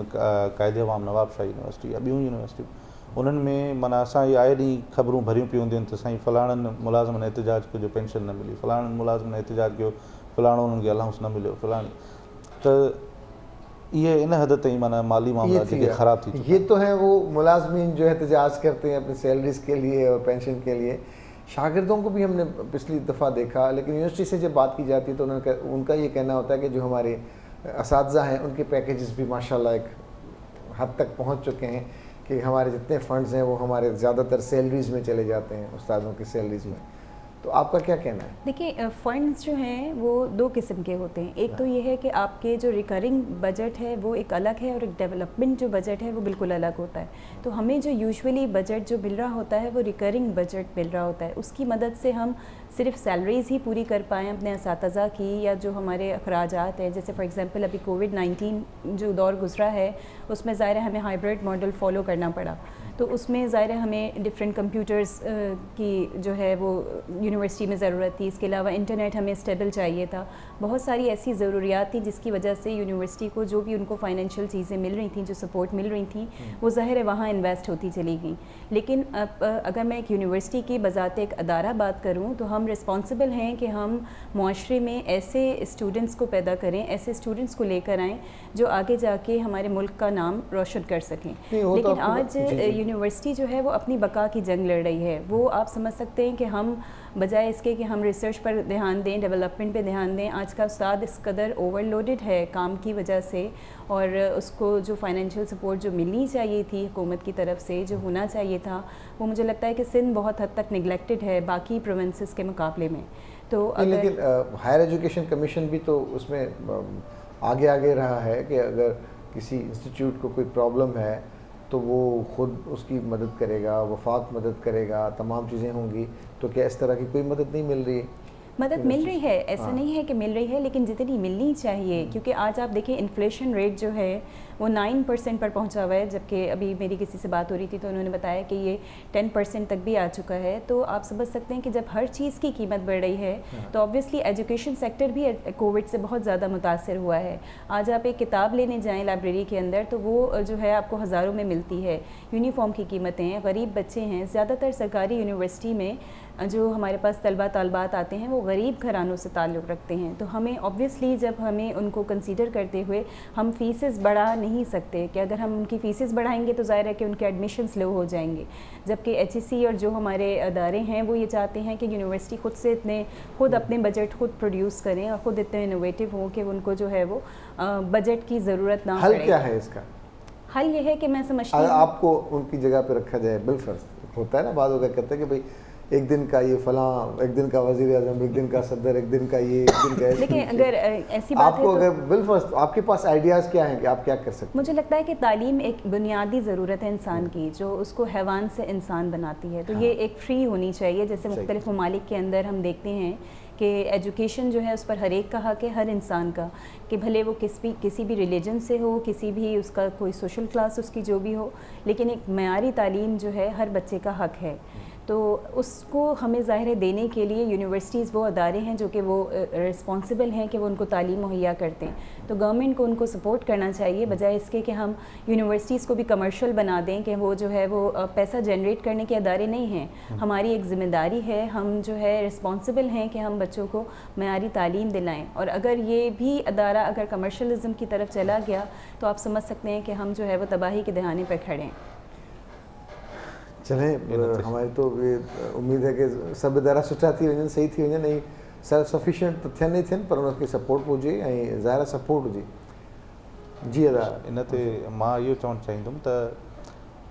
क़ाइदे अवाम नवाब शाह यूनिवर्सिटी या ॿियूं यूनिवर्सिटियूं, उन्हनि में माना असां इहे आए ॾींहुं ख़बरूं भरियूं पियूं हूंदियूं आहिनि त साईं फलाणनि मुलाज़िमनि एहतिजाज कयो जो पेंशन न मिली, फलाणनि मुलाज़िमनि एहतिजाज कयो फलाणो उन्हनि खे अलाउंस न मिलियो, फलाणी। त ये इन हद ताईं माना माली मामला जेके ख़राब थी चुके। ये तो है वो मुलाजमीन जो एहतजाज करते हैं अपनी सैलरीज के लिए और पेंशन के लिए। शागिर्दों को भी हमने पिछली दफ़ा देखा, लेकिन यूनिवर्सिटी से जब बात की जाती है तो उनका ये कहना होता है कि जो हमारे असातिज़ा हैं उनके पैकेजेस भी माशाल्लाह एक हद तक पहुंच चुके हैं कि हमारे जितने फ़ंड्स हैं वो हमारे ज़्यादातर सैलरीज़ में चले जाते हैं, उस्तादों की सैलरीज़ में। तो आपका क्या कहना है? देखिए, फ़ंड्स जो हैं वो दो किस्म के होते हैं। एक तो ये है कि आपके जो रिकरिंग बजट है वो एक अलग है और एक डेवलपमेंट जो बजट है वो बिल्कुल अलग होता है। तो हमें जो यूजुअली बजट जो मिल रहा होता है वो रिकरिंग बजट मिल रहा होता है, उसकी मदद से हम सिर्फ सैलरीज़ ही पूरी कर पाएँ अपने असातिज़ा की, या जो हमारे अखराजात हैं, जैसे फॉर एग्ज़ाम्पल अभी कोविड-19 जो दौर गुज़रा है उसमें ज़ाहिर है हमें हाइब्रिड मॉडल फॉलो करना पड़ा, तो उसमें ज़ाहिर है हमें डिफरेंट कंप्यूटर्स की जो है वो यूनिवर्सिटी में ज़रूरत थी, इसके अलावा इंटरनेट हमें स्टेबल चाहिए था, बहुत सारी ऐसी ज़रूरियात थी जिसकी वजह से यूनिवर्सिटी को जो भी उनको फाइनेंशियल चीज़ें मिल रही थी, जो सपोर्ट मिल रही थी, वो ज़ाहिर है वहाँ इन्वेस्ट होती चली गई। लेकिन अब अगर मैं एक यूनिवर्सिटी की बज़ात एक अदारा बात करूँ तो हम रिस्पॉन्सिबल हैं कि हम मुआशरे में ऐसे स्टूडेंट्स को पैदा करें, ऐसे स्टूडेंट्स को लेकर आएँ जो आगे जाके हमारे मुल्क का नाम रोशन कर सकें। लेकिन आज यूनिवर्सिटी जो है वो अपनी बका की जंग लड़ रही है। वो आप समझ सकते हैं कि हम बजाय इसके कि हम रिसर्च पर ध्यान दें, डेवलपमेंट पे ध्यान दें, आज का उस्ताद इस कदर ओवरलोडेड है काम की वजह से, और उसको जो फाइनेंशियल सपोर्ट जो मिलनी चाहिए थी हुकूमत की तरफ से, जो होना चाहिए था, वो मुझे लगता है कि सिंध बहुत हद तक निगलेक्टेड है बाकी प्रोविंसेस के मुकाबले में। तो लेकिन हायर एजुकेशन कमीशन भी तो उसमें आगे रहा है कि अगर किसी इंस्टीट्यूट को कोई प्रॉब्लम है तो वो खुद उसकी मदद करेगा, वफाक मदद करेगा, तमाम चीज़ें होंगी। तो क्या इस तरह की कोई मदद नहीं मिल रही है? मदद मिल रही है, ऐसा नहीं है कि मिल रही है, लेकिन जितनी मिलनी चाहिए, क्योंकि आज आप देखिए इन्फ्लेशन रेट जो है वो 9% पर पहुंचा हुआ है, जबकि अभी मेरी किसी से बात हो रही थी तो उन्होंने बताया कि ये 10% तक भी आ चुका है। तो आप समझ सकते हैं कि जब हर चीज़ की कीमत बढ़ रही है तो ऑब्वियसली एजुकेशन सेक्टर भी कोविड से बहुत ज़्यादा मुतासर हुआ है। आज आप एक किताब लेने जाएँ लाइब्रेरी के अंदर तो वो जो है आपको हज़ारों में मिलती है। यूनिफॉर्म की कीमतें, गरीब बच्चे हैं, ज़्यादातर सरकारी यूनिवर्सिटी में जो हमारे पास तलबा तालबात आते हैं वो गरीब घरानों से ताल्लुक़ रखते हैं। तो हमें ऑब्वियसली जब हमें उनको कंसीडर करते हुए हम फ़ीसेस बढ़ा नहीं सकते कि अगर हम उनकी फ़ीसेस बढ़ाएंगे तो ज़ाहिर है कि उनके एडमिशन्स लो हो जाएंगे, जबकि HEC और जो हमारे अदारे हैं वो ये चाहते हैं कि यूनिवर्सिटी खुद अपने बजट खुद प्रोड्यूस करें और ख़ुद इतने इनोवेटिव हों कि उनको जो है वो बजट की ज़रूरत ना पड़े। हल क्या है इसका? हल ये है कि मैं समझती हूँ आपको उनकी जगह पे रखा जाए, बिलफर्ज होता है ना, बाद होकर कहते हैं कि भाई एक दिन का ये फलां, एक दिन का वज़ीर आज़म, एक दिन का सदर, एक दिन का ये, एक दिन का देखिए अगर ऐसी बात आपको है अगर बिलफर्ज आपके पास आइडियाज़ क्या हैं कि आप क्या कर सकते हैं? मुझे लगता है कि तालीम एक बुनियादी ज़रूरत है इंसान की, जो उसको हैवान से इंसान बनाती है। तो ये एक फ्री होनी चाहिए। जैसे मुख्तलिफ ममालिक के अंदर हम देखते हैं कि एजुकेशन जो है उस पर हर एक का हक है, हर इंसान का, कि भले वो किसी भी रिलीजन से हो, किसी भी उसका कोई सोशल क्लास उसकी जो भी हो, लेकिन एक मयारी तालीम जो है हर बच्चे का हक है। तो उसको हमें ज़ाहिर है देने के लिए यूनिवर्सिटीज़ वो अदारे हैं जो कि वो रिस्पॉन्सिबल हैं कि वो उनको तालीम मुहैया करते हैं। तो गवर्नमेंट को उनको सपोर्ट करना चाहिए, बजाय इसके कि हम यूनिवर्सिटीज़ को भी कमर्शियल बना दें कि वो जो है वो पैसा जनरेट करने के अदारे नहीं हैं। हमारी एक ज़िम्मेदारी है, हम जो है रिस्पॉन्सिबल हैं कि हम बच्चों को मयारी तालीम दिलाएँ। और अगर ये भी अदारा अगर कमर्शलिज़म की तरफ चला गया तो आप समझ सकते हैं कि हम जो है वो तबाही के दहाने पर खड़े हैं। चलें, हमारी तो ये उम्मीद है कि सब इदारा सुठा थी वञनि, सही थी वञनि, ऐं सेल्फ सफिशिएंट त थियनि ई थियनि, पर उनखे सपोर्ट हुजे ऐं ज़ाहिर सपोर्ट हुजे। जी अदा, इन ते मां इहो चवणु चाहींदुमि त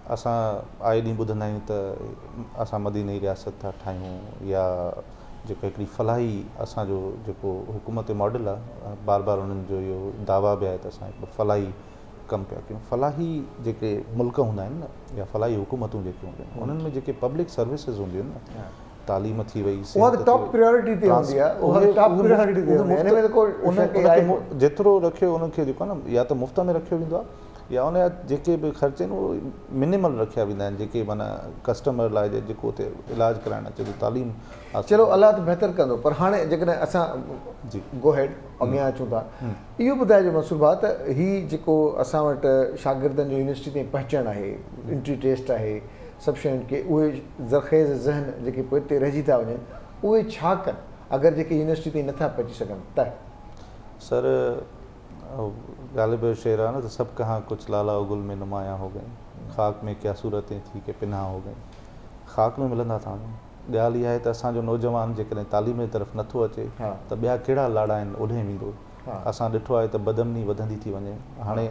असां आए ॾींहुं ॿुधंदा आहियूं त असां मदीनई रियासत था ठाहियूं, या जेको हिकिड़ी फलाही असांजो जेको हुकूमत मॉडल आहे, बार बार उन्हनि जो इहो दावा बि आहे त असां हिकिड़ो फलाही कमु पिया कयूं। फलाही जेके मुल्क हूंदा आहिनि न, या फलाही हुकूमतूं जेके हूंदियूं आहिनि, उन्हनि में जेके पब्लिक सर्विसिस हूंदियूं आहिनि न, तालीम थी वई, उहा त टॉप प्रायोरिटी ते हूंदी आहे, उहा टॉप प्रायोरिटी ते हूंदी आहे। हिन में त को उनखे जेतिरो रखियो उनखे जेको आहे न, या त मुफ़्त में रखियो वेंदो आहे, या उन जा जेके बि ख़र्च आहिनि उहे मिनिमल रखिया वेंदा आहिनि, जेके माना कस्टमर लाइ जेको उते इलाजु कराइणु अचे थो, तालीम। चलो अलाह त बहितर कंदो, पर हाणे जेकॾहिं असां जी गो हेड अॻियां अचूं था, इहो ॿुधाइजो मंसूर भाउ त हीउ जेको असां वटि शागिर्दनि जो यूनिवर्सिटी ताईं पहुचणु आहे, एंट्री टेस्ट आहे, सभु शयुनि खे उहे ज़रख़ेज़ ज़हन जेके पोइ हिते रहिजी था वञनि, उहे छा कनि अगरि जेके यूनिवर्सिटी ताईं नथा पहुची सघनि त? सर गालिब शेर है ना, तो सब कहाँ कुछ लाला उगुल में नुमाया हो गए, खाक में क्या सूरतें थी कि पिना हो गई। खाक में मिलंदा था। ॻाल्हि इहा आहे त असांजो नौजवान जेकॾहिं तालीम जी तरफ़ नथो अचे त ॿिया कहिड़ा लाड़ा आहिनि ओॾे वेंदो। असां ॾिठो आहे त बदमनी वधंदी थी वञे। हाणे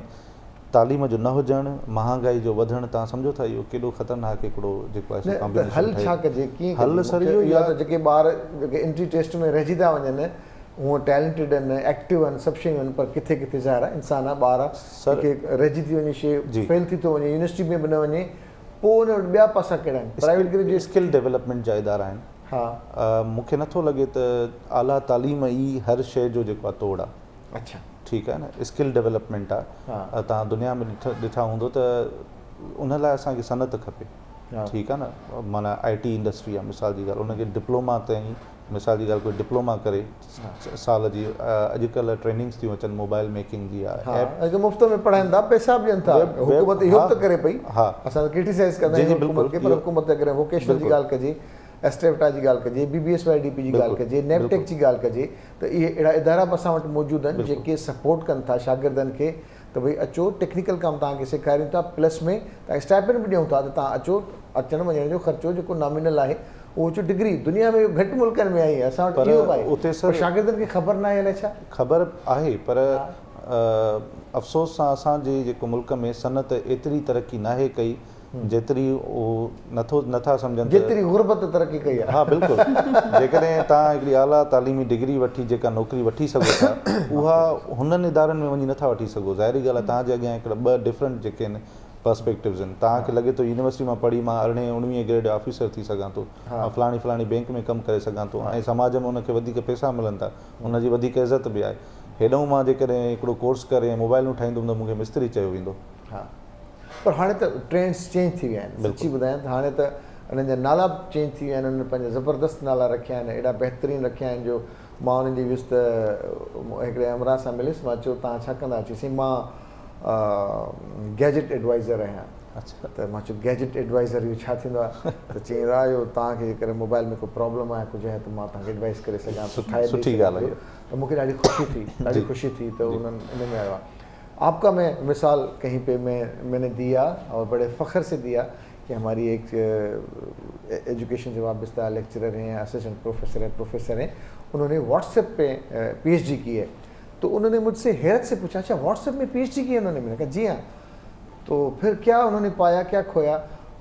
तालीम जो न हुजणु, महांगाई जो वधणु, तव्हां सम्झो था इहो केॾो ख़तरनाक हिकिड़ो जेको आहे हल छा कजे, कीअं हल? सर इहो या त जेके ॿार जेके एंट्री टेस्ट में रहिजी था वञनि हूअं टैलेंटेड आहिनि, एक्टिव आहिनि, सभु शयूं आहिनि, पर किथे किथे ज़ाहिर आहे इंसान आहे, ॿार आहे रहिजी थी वञे, शइ फेल थी थो वञे, यूनिवर्सिटी में बि न वञे, पोइ उन वटि ॿिया पासा कहिड़ा आहिनि? प्राइवेट ग्रेजुएट स्किल डेवलपमेंट जा इदारा आहिनि। हा, मूंखे नथो लॻे त आला तालीम ई हर शइ जो जेको आहे तोड़ आहे। अच्छा, ठीकु आहे न, स्किल डेवलपमेंट आहे। तव्हां दुनिया में ॾिठा हूंदो त उन लाइ असांखे सनत खपे। ठीकु आहे न, माना IT इंडस्ट्री आहे मिसाल जी ॻाल्हि, उनखे डिप्लोमा ताईं, मिसाल जी ॻाल्हि कोई डिप्लोमा करे साल जी, अॼुकल्ह ट्रेनिंग्स थियूं अचनि मोबाइल मेकिंग जी आहे, मुफ़्त में पढ़ाइनि था, पैसा बि ॾियनि था, हुकूमत इहो त करे पई। हा, असां क्रिटिसाइज़ कंदा आहियूं हुकूमत खे, पर हुकूमत अगरि वोकेशनल जी ॻाल्हि कजे, एस्टेफ्टा जी ॻाल्हि कजे, BBSYDP जी ॻाल्हि कजे, नेपटेक जी ॻाल्हि कजे, त इहे अहिड़ा इदारा बि असां वटि मौजूदु आहिनि जेके सपोर्ट कनि था शागिर्दनि खे त भई अचो टेक्निकल कमु तव्हांखे सेखारियूं था, प्लस में तव्हांखे स्टाइपेंड बि ॾियूं था त तव्हां अचो, अचण वञण जो ख़र्चो जेको नॉमिनल आहे उहो अचो। डिग्री दुनिया में घटि मुल्कनि में आई आहे, असां वटि इहो आहे, उते पर शागिर्दनि खे ख़बर न आहे अलाए छा। ख़बर आहे पर अफ़सोस सां असांजे जेको मुल्क में सनत एतिरी तरक़ी नाहे कई जेतिरी उहो नथा सम्झनि, जेतिरी गुरबत तरक़ी कई आहे। हा बिल्कुलु, जेकॾहिं तव्हां हिकिड़ी आला तालीमी डिग्री वठी जेका नौकिरी वठी सघो था उहा हुननि इदारनि में वञी नथा वठी सघो। ज़ाहिरी ॻाल्हि आहे तव्हांजे अॻियां हिकिड़ा ॿ डिफरेंट जेके आहिनि पर्सपेक्टिव्स आहिनि। तव्हांखे लॻे थो यूनिवर्सिटी मां पढ़ी मां 18-19 ग्रेड ऑफिसर थी सघां थो, मां फलाणी बैंक में कमु करे सघां थो, ऐं समाज में उनखे वधीक पैसा मिलनि था, उनजी वधीक इज़त बि आहे। हेॾो मां जेकॾहिं हिकिड़ो कोर्स करे मोबाइलूं ठाहींदुमि त मूंखे मिस्त्री चयो वेंदो। हा, पर हाणे त ट्रेंड्स चेंज थी विया आहिनि, सची ॿुधायां त हाणे त उन्हनि जा नाला बि चेंज थी विया आहिनि। उन्हनि पंहिंजा ज़बरदस्त नाला रखिया आहिनि, एॾा बहितरीनु रखिया आहिनि जो मां उन्हनि जी वियुसि त हिकिड़े हमरा सां मिलियुसि, मां चयो तव्हां छा कंदा? चईं मां गैजेट एडवाइज़र आहियां। अच्छा, त मां चयो गैजेट एडवाइज़र इहो छा थींदो आहे? त चईं रायो तव्हांखे जेकॾहिं मोबाइल में को प्रॉब्लम आहे कुझु आहे त मां तव्हांखे एडवाइस करे सघां, सुठी ॻाल्हि आहे। त मूंखे ॾाढी ख़ुशी थी, ॾाढी ख़ुशी थी त उन्हनि इन में आयो आहे। आपका मैं मिसाल कहीं पे मैंने दिया और बड़े फ़ख्र से दिया कि हमारी एक एजुकेशन जो वाबस्ता लेक्चरर हैं, असिस्टेंट प्रोफेसर हैं, उन्होंने व्हाट्सएप पे PhD की है। तो उन्होंने मुझसे हैरत से पूछा, अच्छा व्हाट्सएप में PhD की है उन्होंने? मैंने कहा जी हाँ। तो फिर क्या उन्होंने पाया, क्या खोया?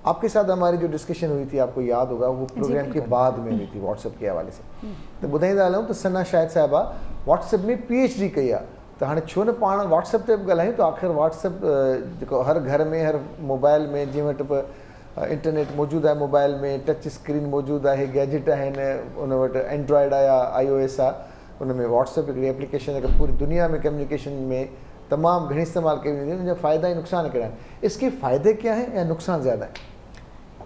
आपके साथ हमारी जो डिस्कशन हुई थी आपको याद होगा, वो प्रोग्राम के बाद में हुई थी व्हाट्सएप के हवाले से। तो ॿुधाईंदा हलूं त सना शाहिद साहिबा व्हाट्सएप में PhD कई आहे, त हाणे छो न पाण व्हाट्सएप ते बि ॻाल्हायूं। त आख़िर व्हाट्सएप जेको हर घर में हर मोबाइल में जीअं वटि बि इंटरनेट मौजूदु आहे, मोबाइल में टच स्क्रीन मौजूदु आहे, गैजेट आहिनि, उन वटि एंड्रॉइड आहे या iOS आहे, उन में व्हाट्सएप हिकिड़ी एप्लीकेशन जेका पूरी दुनिया में कम्युनिकेशन में तमामु घणी इस्तेमालु कई वेंदी है। उनजा फ़ाइदा ऐं नुक़सान कहिड़ा आहिनि? इसके फ़ाइदे क्या हैं या नुक़सान ज़्यादा है?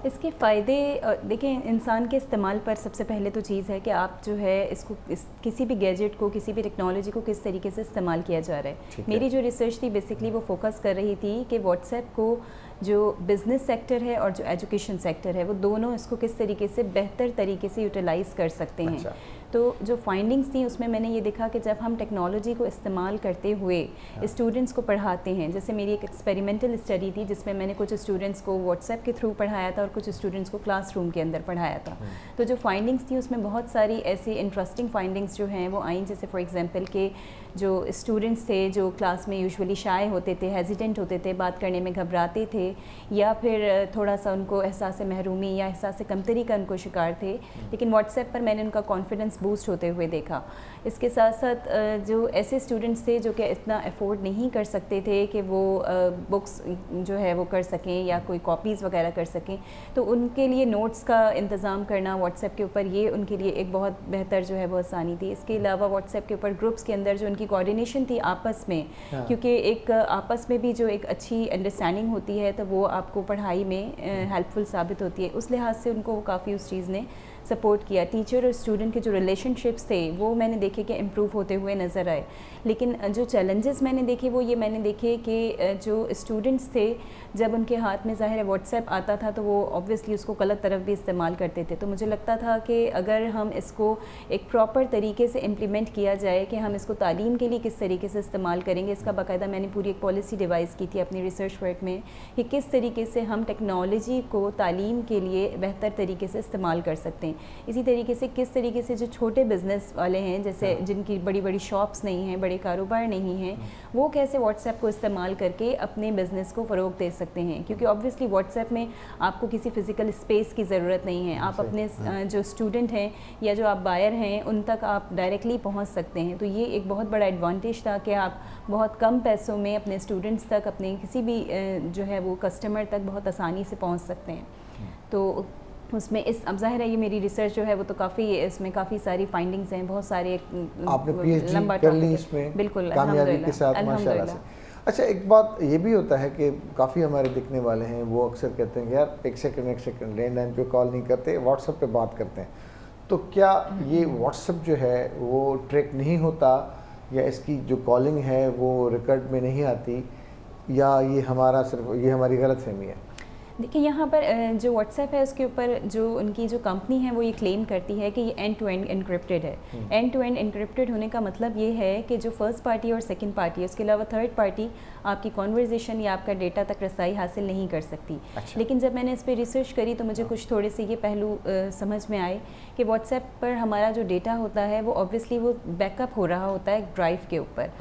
इसके फ़ायदे देखें, इंसान के इस्तेमाल पर सबसे पहले तो चीज़ है कि आप जो है इसको किसी भी गैजेट को, किसी भी टेक्नोलॉजी को किस तरीके से इस्तेमाल किया जा रहा है। मेरी जो रिसर्च थी बेसिकली वो फोकस कर रही थी कि व्हाट्सएप को जो बिज़नेस सेक्टर है और जो एजुकेशन सेक्टर है वो दोनों इसको किस तरीके से बेहतर तरीके से यूटिलाइज़ कर सकते हैं। अच्छा। तो जो फाइंडिंग्स थी उसमें मैंने ये देखा कि जब हम टेक्नोलॉजी को इस्तेमाल करते हुए स्टूडेंट्स को पढ़ाते हैं, जैसे मेरी एक एक्सपेरिमेंटल स्टडी थी जिसमें मैंने कुछ स्टूडेंट्स को व्हाट्सएप के थ्रू पढ़ाया था और कुछ स्टूडेंट्स को क्लासरूम के अंदर पढ़ाया था। तो जो फाइंडिंग्स थी उसमें बहुत सारी ऐसी इंटरेस्टिंग फाइंडिंग्स जो हैं वो आई, जैसे फॉर एग्जांपल के जो स्टूडेंट्स थे जो क्लास में यूजुअली शाय होते थे, हेजिटेंट होते थे, बात करने में घबराते थे, या फिर थोड़ा सा उनको एहसास महरूमी या एहसास कमतरी का उनको शिकार थे, लेकिन व्हाट्सएप पर मैंने उनका कॉन्फिडेंस बूस्ट होते हुए देखा। इसके साथ साथ जो ऐसे स्टूडेंट्स थे जो कि इतना अफोर्ड नहीं कर सकते थे कि वो बुक्स जो है वो कर सकें या कोई कॉपीज़ वगैरह कर सकें, तो उनके लिए नोट्स का इंतज़ाम करना व्हाट्सएप के ऊपर, ये उनके लिए एक बहुत बेहतर जो है वो आसानी थी। इसके अलावा व्हाट्सएप के ऊपर ग्रुप्स के अंदर जो उनकी कोऑर्डिनेशन थी आपस में, क्योंकि एक आपस में भी जो एक अच्छी अंडरस्टैंडिंग होती है तो वो आपको पढ़ाई में हेल्पफुल साबित होती है। उस लिहाज से उनको काफ़ी उस चीज़ ने सपोर्ट किया। टीचर और स्टूडेंट के जो रिलेशनशिप्स थे वो मैंने देखे कि इम्प्रूव होते हुए नज़र आए। लेकिन जो चैलेंजेस मैंने देखे वो ये मैंने देखे कि जो स्टूडेंट्स थे जब उनके हाथ में ज़ाहिर है व्हाट्सएप आता था तो वो ऑब्वियसली उसको गलत तरफ भी इस्तेमाल करते थे। तो मुझे लगता था कि अगर हम इसको एक प्रॉपर तरीके से इम्प्लीमेंट किया जाए कि हम इसको तालीम के लिए किस तरीके से इस्तेमाल करेंगे, इसका बाकायदा मैंने पूरी एक पॉलिसी डिवाइस की थी अपनी रिसर्च वर्क में कि किस तरीके से हम टेक्नोलॉजी को तालीम के लिए बेहतर तरीके से इस्तेमाल कर सकते हैं। इसी तरीके से किस तरीके से जो छोटे बिज़नेस वाले हैं, जैसे जिनकी बड़ी बड़ी शॉप्स नहीं हैं, बड़े कारोबार नहीं हैं, वो कैसे व्हाट्सएप को इस्तेमाल करके अपने बिज़नेस को फ़रोग़ दे सकते हैं। क्योंकि ऑब्वियसली व्हाट्सएप में आपको किसी फ़िज़िकल स्पेस की ज़रूरत नहीं है, आप अपने जो स्टूडेंट हैं या जो आप बायर हैं उन तक आप डायरेक्टली पहुंच सकते हैं। तो ये एक बहुत बड़ा एडवांटेज था कि आप बहुत कम पैसों में अपने स्टूडेंट्स तक, अपने किसी भी जो है वो कस्टमर तक बहुत आसानी से पहुँच सकते हैं। तो उसमें इस अब ज़ाहिर है ये मेरी रिसर्च जो है वो तो काफ़ी, इसमें काफ़ी सारी फाइंडिंग्स हैं, बहुत सारे आपने PhD कर ली इसमें बिल्कुल कामयाबी के साथ माशाल्लाह से। अच्छा, एक बात ये भी होता है कि काफ़ी हमारे दिखने वाले हैं वो अक्सर कहते हैं कि यार एक सेकंड लैंडलाइन पे कॉल नहीं करते, व्हाट्सएप पे बात करते हैं। तो क्या ये व्हाट्सएप जो है वो ट्रैक नहीं होता या इसकी जो कॉलिंग है वो रिकॉर्ड में नहीं आती, या ये हमारा सिर्फ ये हमारी गलत फहमी है? देखिए यहाँ पर जो व्हाट्सएप है उसके ऊपर जो उनकी जो कंपनी है वो ये क्लेम करती है कि ये एंड टू एंड इनक्रिप्टेड है। एंड टू एंड इनक्रिप्टेड होने का मतलब ये है कि जो फर्स्ट पार्टी और सेकंड पार्टी है उसके अलावा थर्ड पार्टी आपकी कॉन्वर्जेशन या आपका डेटा तक रसाई हासिल नहीं कर सकती। अच्छा। लेकिन जब मैंने इस पर रिसर्च करी तो मुझे कुछ थोड़े से ये पहलू समझ में आए कि व्हाट्सएप पर हमारा जो डेटा होता है वो ऑब्वियसली वो बैकअप हो रहा होता है ड्राइव के ऊपर,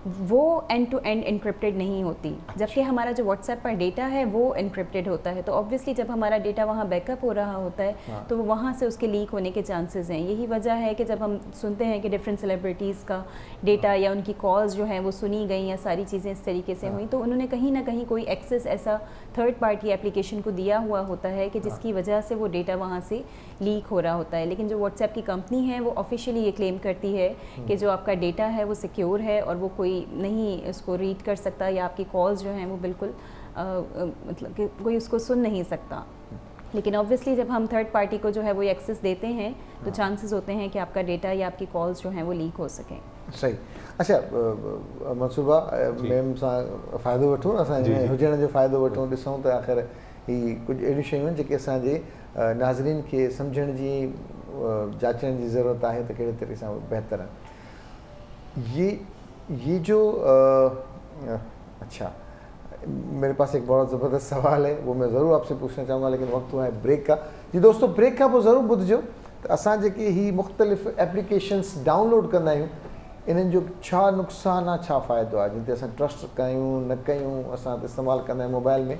वो एंड टू एंड इनक्रिप्टेड नहीं होती, जबकि हमारा जो व्हाट्सएप पर डेटा है वो इनक्रिप्टेड होता है। तो ऑब्वियसली जब हमारा डेटा वहाँ बैकअप हो रहा होता है तो वहाँ से उसके लीक होने के चांसेस हैं। यही वजह है कि जब हम सुनते हैं कि डिफरेंट सेलिब्रिटीज़ का डेटा या उनकी कॉल्स जो हैं वो सुनी गई या सारी चीज़ें इस तरीके से हुई, तो उन्होंने कहीं ना कहीं कोई एक्सेस ऐसा थर्ड पार्टी एप्लीकेशन को दिया हुआ होता है कि जिसकी वजह से वो डेटा वहाँ से लीक हो रहा होता है। लेकिन जो व्हाट्सएप की कंपनी है वो ऑफिशियली ये क्लेम करती है कि जो आपका डेटा है वो सिक्योर है और वो कोई नहीं उसको रीड कर सकता या आपकी कॉल्स जो हैं वो बिल्कुल मतलब कि कोई उसको सुन नहीं सकता। लेकिन ऑब्वियसली जब हम थर्ड पार्टी को जो है वो एक्सेस देते हैं तो चांसेस होते हैं कि आपका डेटा या आपकी कॉल्स जो हैं वो लीक हो सकें। सही। अच्छा मंसूबा मैम सां फ़ाइदो वठूं, असां हुजण जो फ़ाइदो वठूं, ॾिसूं त आख़िर ही कुझु अहिड़ियूं शयूं आहिनि जेके असांजे नाज़रीन खे सम्झण जी जांचण जी ज़रूरत आहे त कहिड़े तरीक़े सां बहितर आहे। ये जो अच्छा, मेरे पास एक बड़ा ज़बरदस्त सवाल है, वो मैं ज़रूर आपसे पूछना चाहूँगा, लेकिन वक्त हुआ है ब्रेक का। जी दोस्तों, ब्रेक खां पोइ ज़रूर ॿुधिजो त असां जेके ही मुख़्तलिफ़ एप्लीकेशन्स डाउनलोड कंदा आहियूं इन्हनि जो छा नुक़सानु आहे, छा फ़ाइदो आहे, जिन ते असां ट्रस्ट कयूं न कयूं, असां इस्तेमालु कंदा आहियूं मोबाइल में,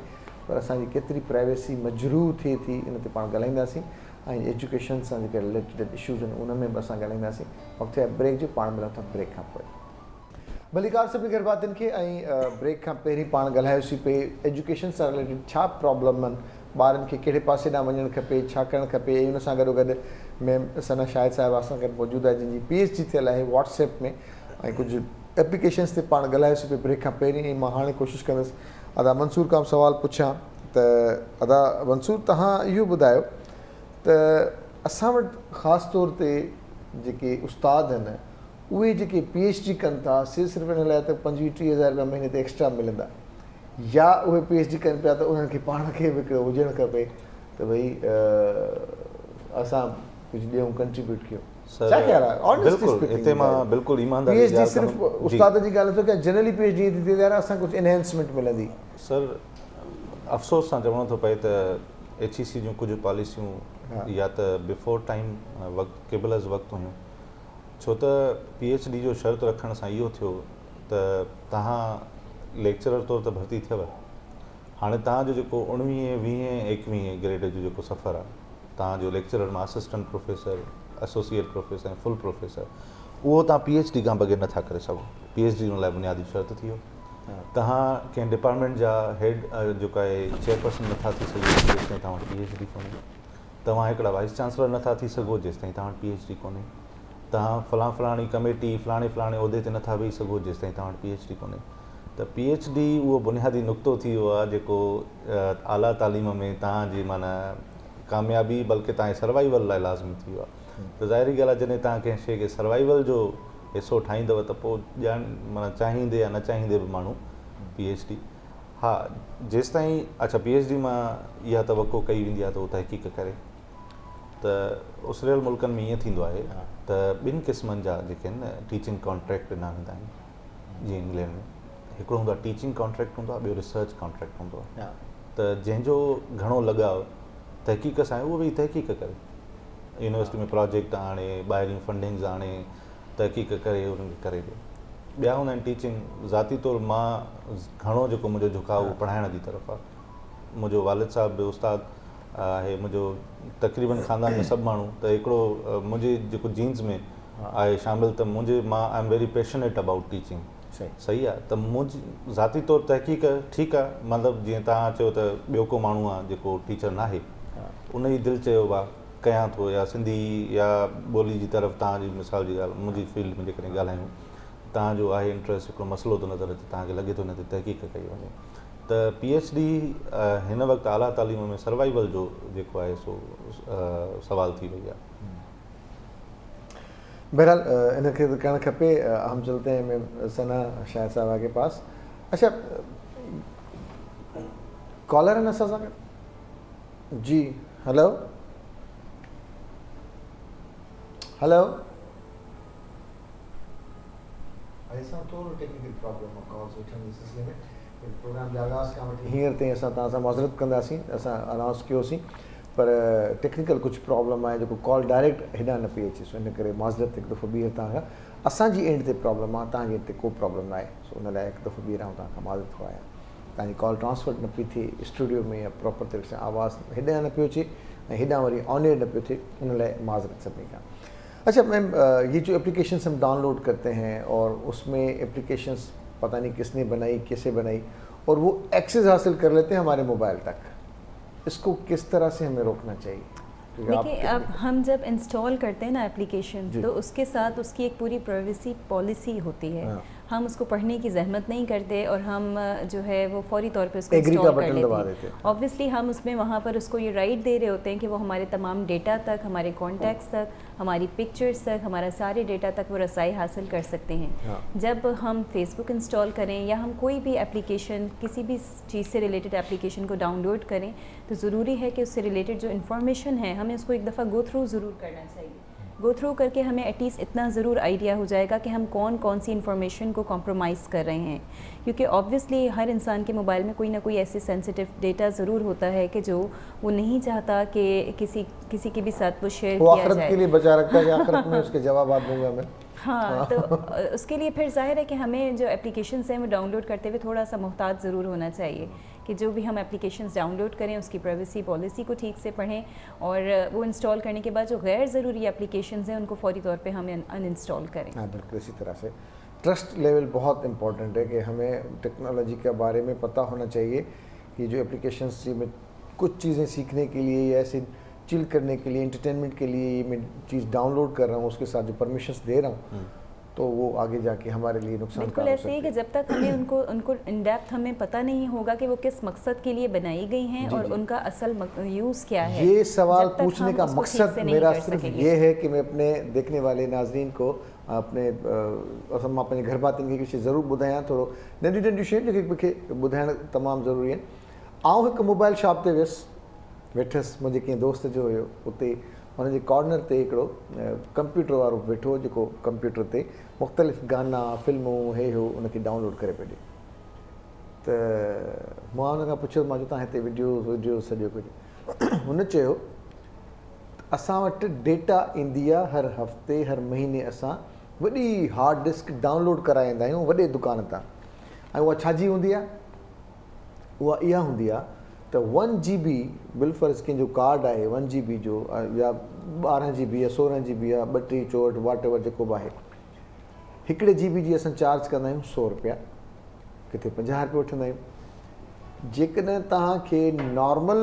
पर असांजी केतिरी प्राइवेसी मजरूह थिए थी, इन ते पाण ॻाल्हाईंदासीं। ऐं एजुकेशन सां जेके रिलेटेड इशूज़ आहिनि उन में बि असां ॻाल्हाईंदासीं। वक़्तु आहे ब्रेक जो, पाण मिलूं था ब्रेक खां पोइ। भलीकार सभिनी गरबातिन खे। ऐं ब्रेक खां पहिरीं पाण ॻाल्हायोसीं पे एजुकेशन सां रिलेटेड छा प्रॉब्लम आहिनि, ॿारनि खे कहिड़े पासे ॾांहुं वञणु खपे, छा करणु खपे। ऐं उन सां गॾोगॾु मैम सना शाहिद साहिबा असां गॾु मौजूदु आहे जिन जी PhD थियल आहे व्हाट्सएप में, ऐं कुझु एप्लीकेशन्स ते पाण ॻाल्हायोसीं पे ब्रेक खां पहिरीं। ऐं मां हाणे कोशिशि कंदुसि अदा मंसूर खां सुवालु पुछां त अदा मंसूर, तव्हां इहो ॿुधायो त असां वटि ख़ासि तौर ते जेके उस्ताद आहिनि उहे जेके PhD कनि था, सिर्फ़ु इन लाइ त 25-30 हज़ार रुपया महीने ते एक्स्ट्रा मिलंदा, या उहे PhD कनि पिया त उन्हनि खे पाण खे बि हिकिड़ो हुजणु खपे त भई असां कुझु ॾियूं, कंट्रीब्यूट कयूं। छा ख़्यालु आहे? बिल्कुलु, हिते मां बिल्कुलु ईमानदारी PhD सिर्फ़ु उस्ताद जी ॻाल्हि थो की जनरली PhD थी थिए यार असां कुझु एनहेंसमेंट मिलंदी। सर, अफ़सोस सां चवणो थो पए त HEC जूं कुझु पॉलिसियूं या त बिफोर टाइम वक़्तु केबल वक़्तु हुयूं, छो त PhD जो शर्त रखण सां इहो थियो त तव्हां लेक्चरर तौर ते भर्ती थियव, हाणे तव्हांजो जेको 19, 20, 21 ग्रेड जो जेको सफ़र आहे, तव्हांजो लेक्चरर मां असिस्टेंट प्रोफेसर, एसोसिएट प्रोफेसर ऐं फुल प्रोफेसर, उहो तव्हां PhD खां बग़ैर नथा करे सघो। PhD उन लाइ बुनियादी शर्त थी वियो। तव्हां कंहिं डिपार्टमेंट जा हेड जेका आहे चेयरपर्सन नथा थी सघो जेसिताईं तव्हां वटि PhD कोन्हे। तव्हां हिकिड़ा वाइस चांसलर नथा थी सघो जेसिताईं तव्हां वटि PhD कोन्हे। तव्हां फलाणी कमेटी फलाणे उहिदे ते नथा वेही सघो जेसिताईं तव्हां वटि PhD कोन्हे। त PhD उहो बुनियादी नुक़्तो थी वियो आहे जेको आला तालीम में तव्हांजी माना कामयाबी बल्कि तव्हांजे सर्वाइवल लाइ लाज़मी थी वियो आहे। त ज़ाहिरी ॻाल्हि आहे जॾहिं तव्हां कंहिं शइ खे सर्वाइवल जो हिसो ठाहींदव त पोइ ॼाण माना चाहींदे या न चाहींदे बि माण्हू PhD, हा जेसिताईं अच्छा PhD मां इहा तवक़ो कई वेंदी आहे त उहो तहक़ीक़ करे। त उसरियल मुल्कनि में ईअं थींदो आहे त 2 क़िस्मनि जा जेके आहिनि टीचिंग कॉन्ट्रैक्ट ॾिना वेंदा आहिनि। जीअं इंग्लैंड में हिकिड़ो हूंदो आहे टीचिंग कॉन्ट्रैक्ट हूंदो आहे, ॿियो रिसर्च कॉन्ट्रैक्ट हूंदो आहे। त जंहिंजो घणो लॻाव तहक़ीक़ सां आहे उहो बि तहक़ीक़ करे, यूनिवर्सिटी में प्रोजेक्ट आणे, ॿाहिरियूं फंडिंग्स आणे, तहक़ीक़ करे उन्हनि खे करे ॾियो। ॿिया हूंदा आहिनि टीचिंग। ज़ाती तौरु मां घणो जेको मुंहिंजो झुकाव उहो पढ़ाइण जी तरफ़ आहे। मुंहिंजो वालिद साहिबु बि उस्ताद आहे, मुंहिंजो तक़रीबन ख़ानदान में सभु माण्हू, त हिकिड़ो मुंहिंजे जेको जीन्स में आहे शामिलु त मां I am very passionate about teaching. सही आहे। त मुंहिंजी ज़ाती तौरु तहक़ीक़ ठीकु आहे, मतिलबु जीअं तव्हां चयो त ॿियो को माण्हू आहे जेको टीचर नाहे, उन जी दिलि चयो आहे कयां थो, या सिंधी या ॿोली जी तरफ़ तव्हांजी मिसाल जी ॻाल्हि, मुंहिंजी फील्ड में जेकॾहिं ॻाल्हायूं, तव्हांजो आहे इंट्रस्ट, हिकिड़ो मसइलो थो नज़र अचे, तव्हांखे लॻे थो हिन ते तहक़ीक़ कई वञे। त PhD हिन वक़्तु आला तालीम में सर्वाइवल जो जेको आहे सो सवाल थी वई आहे। बहरहाल इनके करण खपे। हम चलते हैं मैम सना शाहिद साहबा के पास। अच्छा, कॉलर है असां सां गॾु? जी हेलो हेलो असां थोरो टेक्निकल प्रॉब्लम आहे कॉल्स वठण जे सिलसिले में प्रोग्राम जे आगाज़ खां वठी हींअर ताईं असां तव्हां सां माज़रत कंदासीं असां अनाउंस कयोसीं पर टेक्निकल कुझु प्रॉब्लम आहे जेको कॉल डायरेक्ट हेॾां न पई अचे सो इन करे माज़रत हिकु दफ़ो ॿीहर तव्हां खां असांजी एंड ते प्रॉब्लम आहे तव्हांजे एंड ते को प्रॉब्लम न आहे सो उन लाइ हिकु दफ़ो ॿीहर तव्हां खां माज़रत थो आहियां तव्हांजी कॉल ट्रांसफर न पई थिए स्टूडियो में या प्रॉपर तरीक़े सां आवाज़ु हेॾां न पियो अचे ऐं हेॾां वरी ऑन एयर न पियो थिए उन लाइ माज़रत सभिनी खां। अच्छा मैम ये जो एप्लीकेशंस हम डाउनलोड करते हैं और उसमें एप्लीकेशंस पता नहीं किसने बनाई कैसे बनाई और वो एक्सेस हासिल कर लेते हैं हमारे मोबाइल तक, इसको किस तरह से हमें रोकना चाहिए? देखिए अब हम जब इंस्टॉल करते हैं ना एप्लीकेशन तो उसके साथ उसकी एक पूरी प्राइवेसी पॉलिसी होती है। हम उसको पढ़ने की जहमत नहीं करते और हम जो है वो फौरी तौर पे उसको इंस्टॉल कर लेते हैं। ऑब्वियसली हम उसमें वहाँ पर उसको ये राइट दे रहे होते हैं कि वो हमारे तमाम डेटा तक, हमारे कॉन्टैक्ट्स तक, हमारी पिक्चर्स तक, हमारा सारे डेटा तक वो रसाई हासिल कर सकते हैं। जब हम फेसबुक इंस्टॉल करें या हम कोई भी एप्लीकेशन किसी भी चीज़ से रिलेटेड एप्लीकेशन को डाउनलोड करें तो ज़रूरी है कि उससे रिलेटेड जो इन्फॉर्मेशन है हमें उसको एक दफ़ा गो थ्रू ज़रूर करना चाहिए। गो थ्रू करके हमें एटलीस्ट इतना ज़रूर आइडिया हो जाएगा कि हम कौन कौन सी इन्फॉर्मेशन को कॉम्प्रोमाइज़ कर रहे हैं, क्योंकि ऑब्वियसली हर इंसान के मोबाइल में कोई ना कोई ऐसे सेंसिटिव डेटा ज़रूर होता है कि जो वो नहीं चाहता कि किसी के भी साथ वो शेयर किया जाए। के लिए बचा रखता है, आखिरत में उसके जवाब दूंगा मैं। हाँ तो उसके लिए फिर जाहिर है कि हमें जो एप्लीकेशंस हैं वो डाउनलोड करते हुए थोड़ा सा मुहतात ज़रूर होना चाहिए कि जो भी हम एप्लीकेशंस डाउनलोड करें उसकी प्राइवेसी पॉलिसी को ठीक से पढ़ें और वो इंस्टॉल करने के बाद जो गैर ज़रूरी एप्लीकेशंस हैं उनको फौरी तौर पे हमें अनइंस्टॉल करें। हाँ बिल्कुल इसी तरह से ट्रस्ट लेवल बहुत इम्पॉर्टेंट है कि हमें टेक्नोलॉजी के बारे में पता होना चाहिए कि जो एप्लीकेशंस में कुछ चीज़ें सीखने के लिए या ऐसे चिल करने के लिए एंटरटेनमेंट के लिए ये मैं चीज़ डाउनलोड कर रहा हूँ उसके साथ जो परमिशंस दे रहा हूँ तो वो आगे जाके हमारे लिए नुकसान बिल्कुल ऐसे ही कि जब तक हमें उनको इन डेप्थ हमें पता नहीं होगा कि वो किस मकसद के लिए बनाई गई हैं और उनका असल यूज़ क्या है। ये सवाल पूछने का मकसद मेरा सिर्फ ये है कि मैं अपने देखने वाले नाजरीन को अपने मां पंहिंजे घर भातियुनि खे कुझु ज़रूरु ॿुधायां थोरो नंढियूं नंढियूं शयूं जेके मूंखे ॿुधाइणु तमामु ज़रूरी आहिनि। आउं हिकु मोबाइल शॉप ते वियुसि वेठसि मुंहिंजे कंहिं दोस्त जो हुयो उते हुनजे कॉर्नर ते हिकिड़ो कंप्यूटर वारो वेठो जेको कंप्यूटर ते मुख़्तलिफ़ गाना फिल्मूं हे हो उनखे डाउनलोड करे पियो ॾिए त मां हुन खां पुछियो मां चयो तव्हां हिते वीडियो सॼो कुझु हुन चयो असां वटि डेटा ईंदी आहे हर हफ़्ते हर महीने असां वॾी हार्ड डिस्क डाउनलोड कराईंदा आहियूं वॾे दुकान तां ऐं उहा छाजी हूंदी आहे उहा इहा हूंदी आहे त 1 GB बिलफर्ज़ कंहिंजो कार्ड आहे 1 GB जो या 12 GB या 16 GB या 32 64 वाट एवर जेको बि आहे हिकिड़े GB जी असां चार्ज कंदा आहियूं 100 रुपया किथे 50 रुपया वठंदा आहियूं। जेकॾहिं तव्हांखे नॉर्मल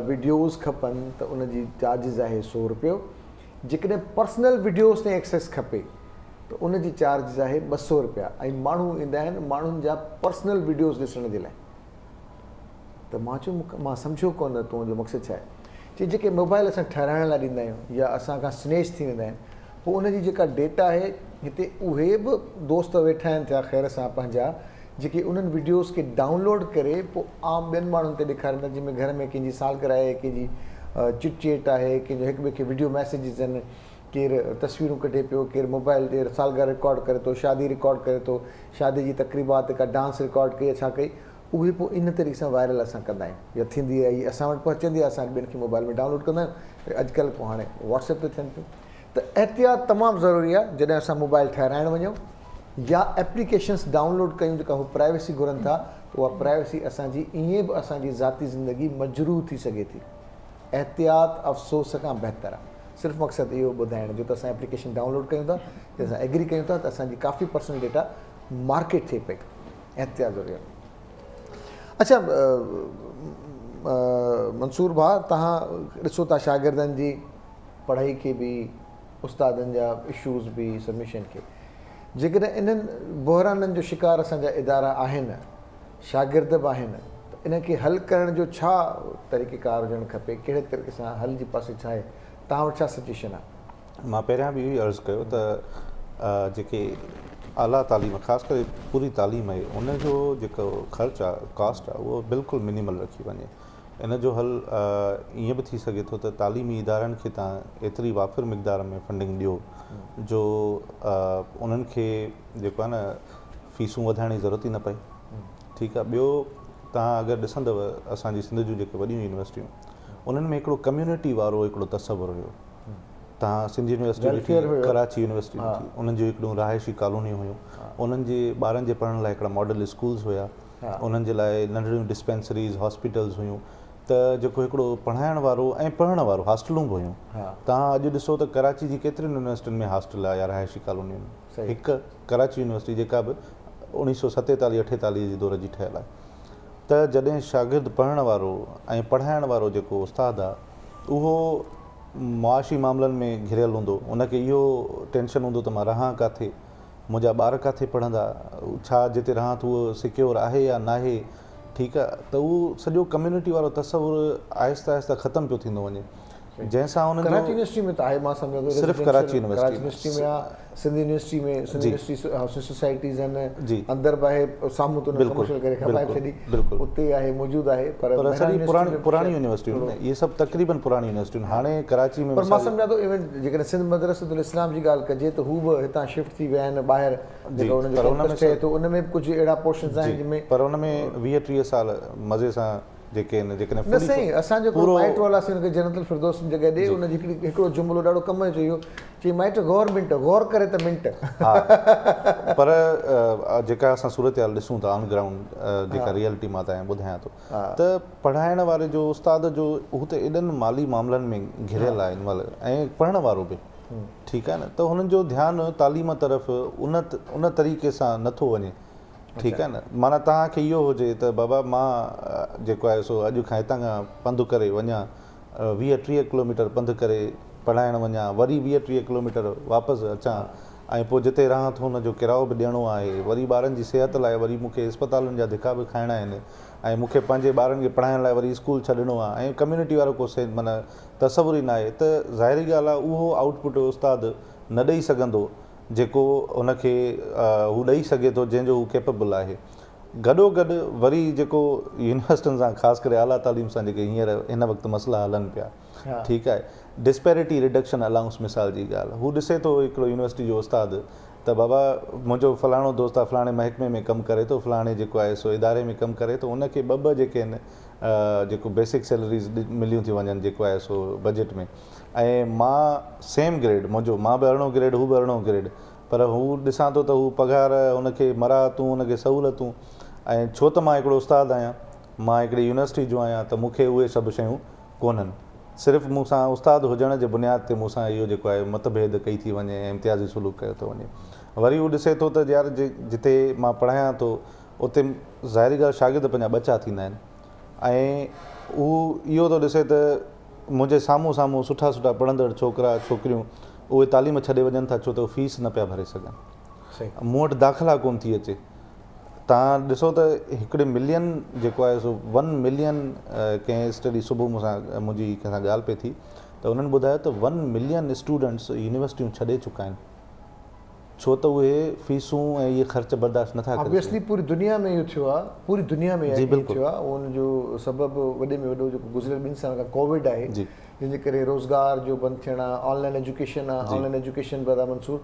वीडियोज़ खपनि त उनजी चार्जिस आहे 100 रुपयो। जेकॾहिं पर्सनल वीडियोज़ ते एक्सेस खपे त उनजी चार्जिस आहे 200 रुपया ऐं माण्हू ईंदा आहिनि माण्हुनि जा पर्सनल वीडियोज़ ॾिसण जे लाइ। त मां चयो मां सम्झो कोन तुंहिंजो मक़सदु छा आहे चई जेके मोबाइल असां ठहिराइण लाइ ॾींदा आहियूं या असां खां स्नेच थी वेंदा आहिनि पोइ उनजी जेका डेटा आहे हिते उहे बि दोस्त वेठा आहिनि थिया ख़ैर सां पंहिंजा जेके उन्हनि वीडियोज़ खे डाउनलोड करे पोइ आम ॿियनि माण्हुनि ते ॾेखारींदा जंहिंमें घर में कंहिंजी सालगिरह आहे कंहिंजी चिट चेट आहे कंहिंजो हिक ॿिए खे वीडियो मैसेजिस आहिनि केरु तस्वीरूं कढे पियो केरु मोबाइल ते सालगिरह रिकॉर्ड करे थो शादी रिकॉर्ड करे थो शादी जी तक़रीबात का डांस रिकॉर्ड कई छा कई उहे पोइ इन तरीक़े सां वायरल असां कंदा आहियूं या थींदी आहे असां वटि पहुचंदी आहे असां ॿियनि खे मोबाइल में डाउनलोड कंदा आहियूं अॼुकल्ह पोइ हाणे व्हाट्सएप ते थियनि पियूं त एहतियात तमामु ज़रूरी आहे जॾहिं असां मोबाइल ठाहिराइण वञूं या एप्लीकेशन्स डाउनलोड कयूं जेका हू प्राइवेसी घुरनि था उहा प्राइवेसी असांजी ईअं बि असांजी ज़ाती ज़िंदगी मजरू थी सघे थी। एहतियात अफ़सोस खां बहितर आहे। सिर्फ़ु मक़सदु इहो ॿुधाइण जो त असां एप्लीकेशन डाउनलोड कयूं था या असां एग्री कयूं था त असांजी काफ़ी पर्सनल डेटा मार्केट थिए पई। एहतियात ज़रूरी आहे। अच्छा मंसूर भाउ तव्हां ॾिसो था शागिर्दनि जी पढ़ाई खे बि उस्तादनि जा इशूज़ बि सबमिशन खे जेकॾहिं इन्हनि बहराननि जो शिकार असांजा इदारा आहिनि शागिर्द बि आहिनि त इनखे हल करण जो छा तरीक़ेकार हुजणु खपे कहिड़े तरीक़े सां हल जी पासे छा आहे तव्हां वटि छा सजेशन आहे? मां पहिरियां बि इहो ई अर्ज़ु कयो त जेके आला तालीम ख़ासि करे पूरी तालीम आहे उनजो जेको ख़र्चु आहे कॉस्ट आहे उहो बिल्कुलु मिनिमल रखी वञे इन जो हल ईअं बि थी सघे थो त तालीमी इदारनि खे तव्हां एतिरी वाफ़िर मिक़दार में फंडिंग ॾियो जो उन्हनि खे जेको आहे न फीसूं वधाइण जी ज़रूरत ई न पए। ठीकु आहे। ॿियो तव्हां अगरि ॾिसंदव असांजी सिंध जूं जेके वॾियूं यूनिवर्सिटियूं उन्हनि में हिकिड़ो कम्यूनिटी वारो हिकिड़ो तसवुरु हुयो। तव्हां सिंध यूनिवर्सिटी ॾिठी, कराची यूनिवर्सिटी ॾिठी, उन्हनि जूं हिकिड़ियूं रहाइशी कॉलोनियूं हुयूं, उन्हनि जे ॿारनि जे पढ़ण लाइ हिकिड़ा मॉडल स्कूल्स हुया, उन्हनि जे लाइ नंढड़ियूं डिस्पेंसरीज़ हॉस्पिटल्स हुयूं, त जेको हिकिड़ो पढ़ाइण वारो ऐं पढ़ण वारो हॉस्टलूं बि हुयूं। तव्हां अॼु ॾिसो त कराची जी केतिरियुनि यूनिवर्सिटियुनि में हॉस्टल आहे या रहाइशी कॉलोनियूं आहिनि। हिकु कराची यूनिवर्सिटी जेका बि 1947-48 जी दौर जी ठहियलु आहे। त जॾहिं शागिर्द पढ़ण वारो ऐं पढ़ाइण वारो जेको उस्तादु आहे उहो मुआशी मामलनि में घिरियल हूंदो, उनखे इहो टेंशन हूंदो त मां रहां किथे, मुंहिंजा ॿार किथे पढ़ंदा, छा जिते रहां थो उहो सिक्योर आहे या न आहे। ठीकु आहे। त उहो सॼो कम्यूनिटी वारो तसवुरु आहिस्ता आहिस्ता ख़तमु पियो थींदो वञे, जंहिंसां उन्हनि कराची यूनिवर्सिटी में त आहे, मां सम्झां थो सिर्फ़ु कराची यूनिवर्सिटी में आहे, सिंध यूनिवर्सिटी में सिंध यूनिवर्सिटी हाउसिंग सोसाइटीज़ आहिनि, अंदरि ॿाहिरि साम्हूं तो कमर्शियल करे खपाए छॾी, उते आहे मौजूदु आहे। पर सॼी पुराणी यूनिवर्सिटियूं इहे सभु तक़रीबन पुराणी यूनिवर्सिटियूं हाणे कराची में। पर मां सम्झां थो इवन जेकॾहिं सिंध मदरसतुल इस्लाम जी ॻाल्हि कजे त हू बि हितां शिफ्ट थी विया आहिनि ॿाहिरि, जेको उन्हनि जो कैंपस ठहे थो उन में बि कुझु अहिड़ा पोर्शन्स आहिनि जंहिंमें, पर उन में 20-30 साल मज़े सां जेके आहिनि जेकॾहिं न सही। असां जेको माइट वालासीं हुनखे जनतल फिरदौस जॻह ॾे, उनजी हिकिड़ो जुमिलो ॾाढो कम जो इहो चई, माइट गौर करे त मिंट। हा, पर जेका असां सूरत हाल ॾिसूं था ऑन ग्राउंड, जेका रियलिटी मां तव्हां ॿुधायां थो, त पढ़ाइण वारे जो उस्ताद जो हू त एॾनि माली मामलनि में घिरियल आहे हिन महिल, ऐं पढ़ण वारो बि। ठीकु आहे न। त हुननि जो ध्यानु तालीम तरफ़ उन तरीक़े सां नथो वञे। ठीकु आहे न। माना तव्हांखे इहो हुजे त बाबा मां जेको आहे सो अॼु खां हितां खां पंधु करे वञा, 20-30 किलोमीटर पंधु करे पढ़ाइणु वञा, वरी 20-30 किलोमीटर वापसि अचां, ऐं पोइ जिते रहां थो हुनजो किरायो बि ॾियणो आहे, वरी ॿारनि जी सिहत लाइ वरी मूंखे इस्पतालुनि जा धिका बि खाइणा आहिनि, ऐं मूंखे पंहिंजे ॿारनि खे पढ़ाइण लाइ वरी स्कूल छॾिणो आहे, ऐं कम्यूनिटी वारो को माना तसवुरु ई न आहे। त ज़ाहिरी ॻाल्हि आहे उहो आउटपुट उस्तादु न ॾेई सघंदो जेको उनखे हू ॾेई सघे थो, जंहिंजो हू केपेबल आहे। गॾोगॾु वरी जेको यूनिवर्सिटियुनि सां ख़ासि करे आला तालीम सां जेके हींअर हिन वक़्तु मसइला हलनि पिया, ठीकु आहे, डिस्पैरिटी रिडक्शन अलाउंस मिसाल जी ॻाल्हि, हू ॾिसे थो हिकिड़ो यूनिवर्सिटी जो उस्तादु त बाबा मुंहिंजो फलाणो दोस्त आहे फलाणे महकमे में कमु करे थो, फलाणे जेको आहे सो इदारे में कमु करे थो, उनखे ॿ जेके आहिनि जेको बेसिक सैलरीज़ मिलियूं थी वञनि जेको आहे सो बजट में, ऐं मां सेम ग्रेड, मां बि अरिड़हों ग्रेड, हू बि अरिड़हों ग्रेड, पर हू ॾिसां थो त हू पघार हुनखे मराहतूं हुनखे सहूलियतूं, ऐं छो त मां हिकिड़ो उस्तादु आहियां, मां हिकिड़ी यूनिवर्सिटी जो आहियां, त मूंखे उहे सभु शयूं कोन्हनि। सिर्फ़ु मूंसां उस्तादु हुजण जे बुनियाद ते मूंसां इहो जेको आहे मतभेद कई थी वञे, इम्तियाज़ी सुलूक कयो थो वञे। वरी हू ॾिसे थो त यार जिते मां पढ़ायां थो उते ज़ाहिरी ॻाल्हि शागिर्द पंहिंजा ॿचा थींदा आहिनि, ऐं हू इहो थो ॾिसे त मुंहिंजे साम्हूं सुठा पढ़ंदड़ छोकिरा छोकिरियूं उहे तालीम छॾे वञनि था, छो त फीस न पिया भरे सघनि, मूं वटि दाख़िला कोन थी अचे। तव्हां ॾिसो त हिकिड़े मिलियन जेको आहे सो 1 मिलियन कंहिं स्टडी सुबुह मुंहिंजी कंहिं सां ॻाल्हि पई थी त उन्हनि ॿुधायो त 1 मिलियन स्टूडेंट्स यूनिवर्सिटियूं छॾे चुका आहिनि, छो त उहे फीसूं ऐं इहे ख़र्च बर्दाश्त नथा करे। ऑब्वियसली पूरी दुनिया में इहो थियो आहे, पूरी दुनिया में इहो थियो आहे। उनजो सबबु वॾे में वॾो जेको गुज़िरियल 2 साल खां कोविड आहे, जंहिंजे करे रोज़गार जो बंदि थियणु आहे, ऑनलाइन एजुकेशन आहे, ऑनलाइन एजुकेशन बदा मंसूर,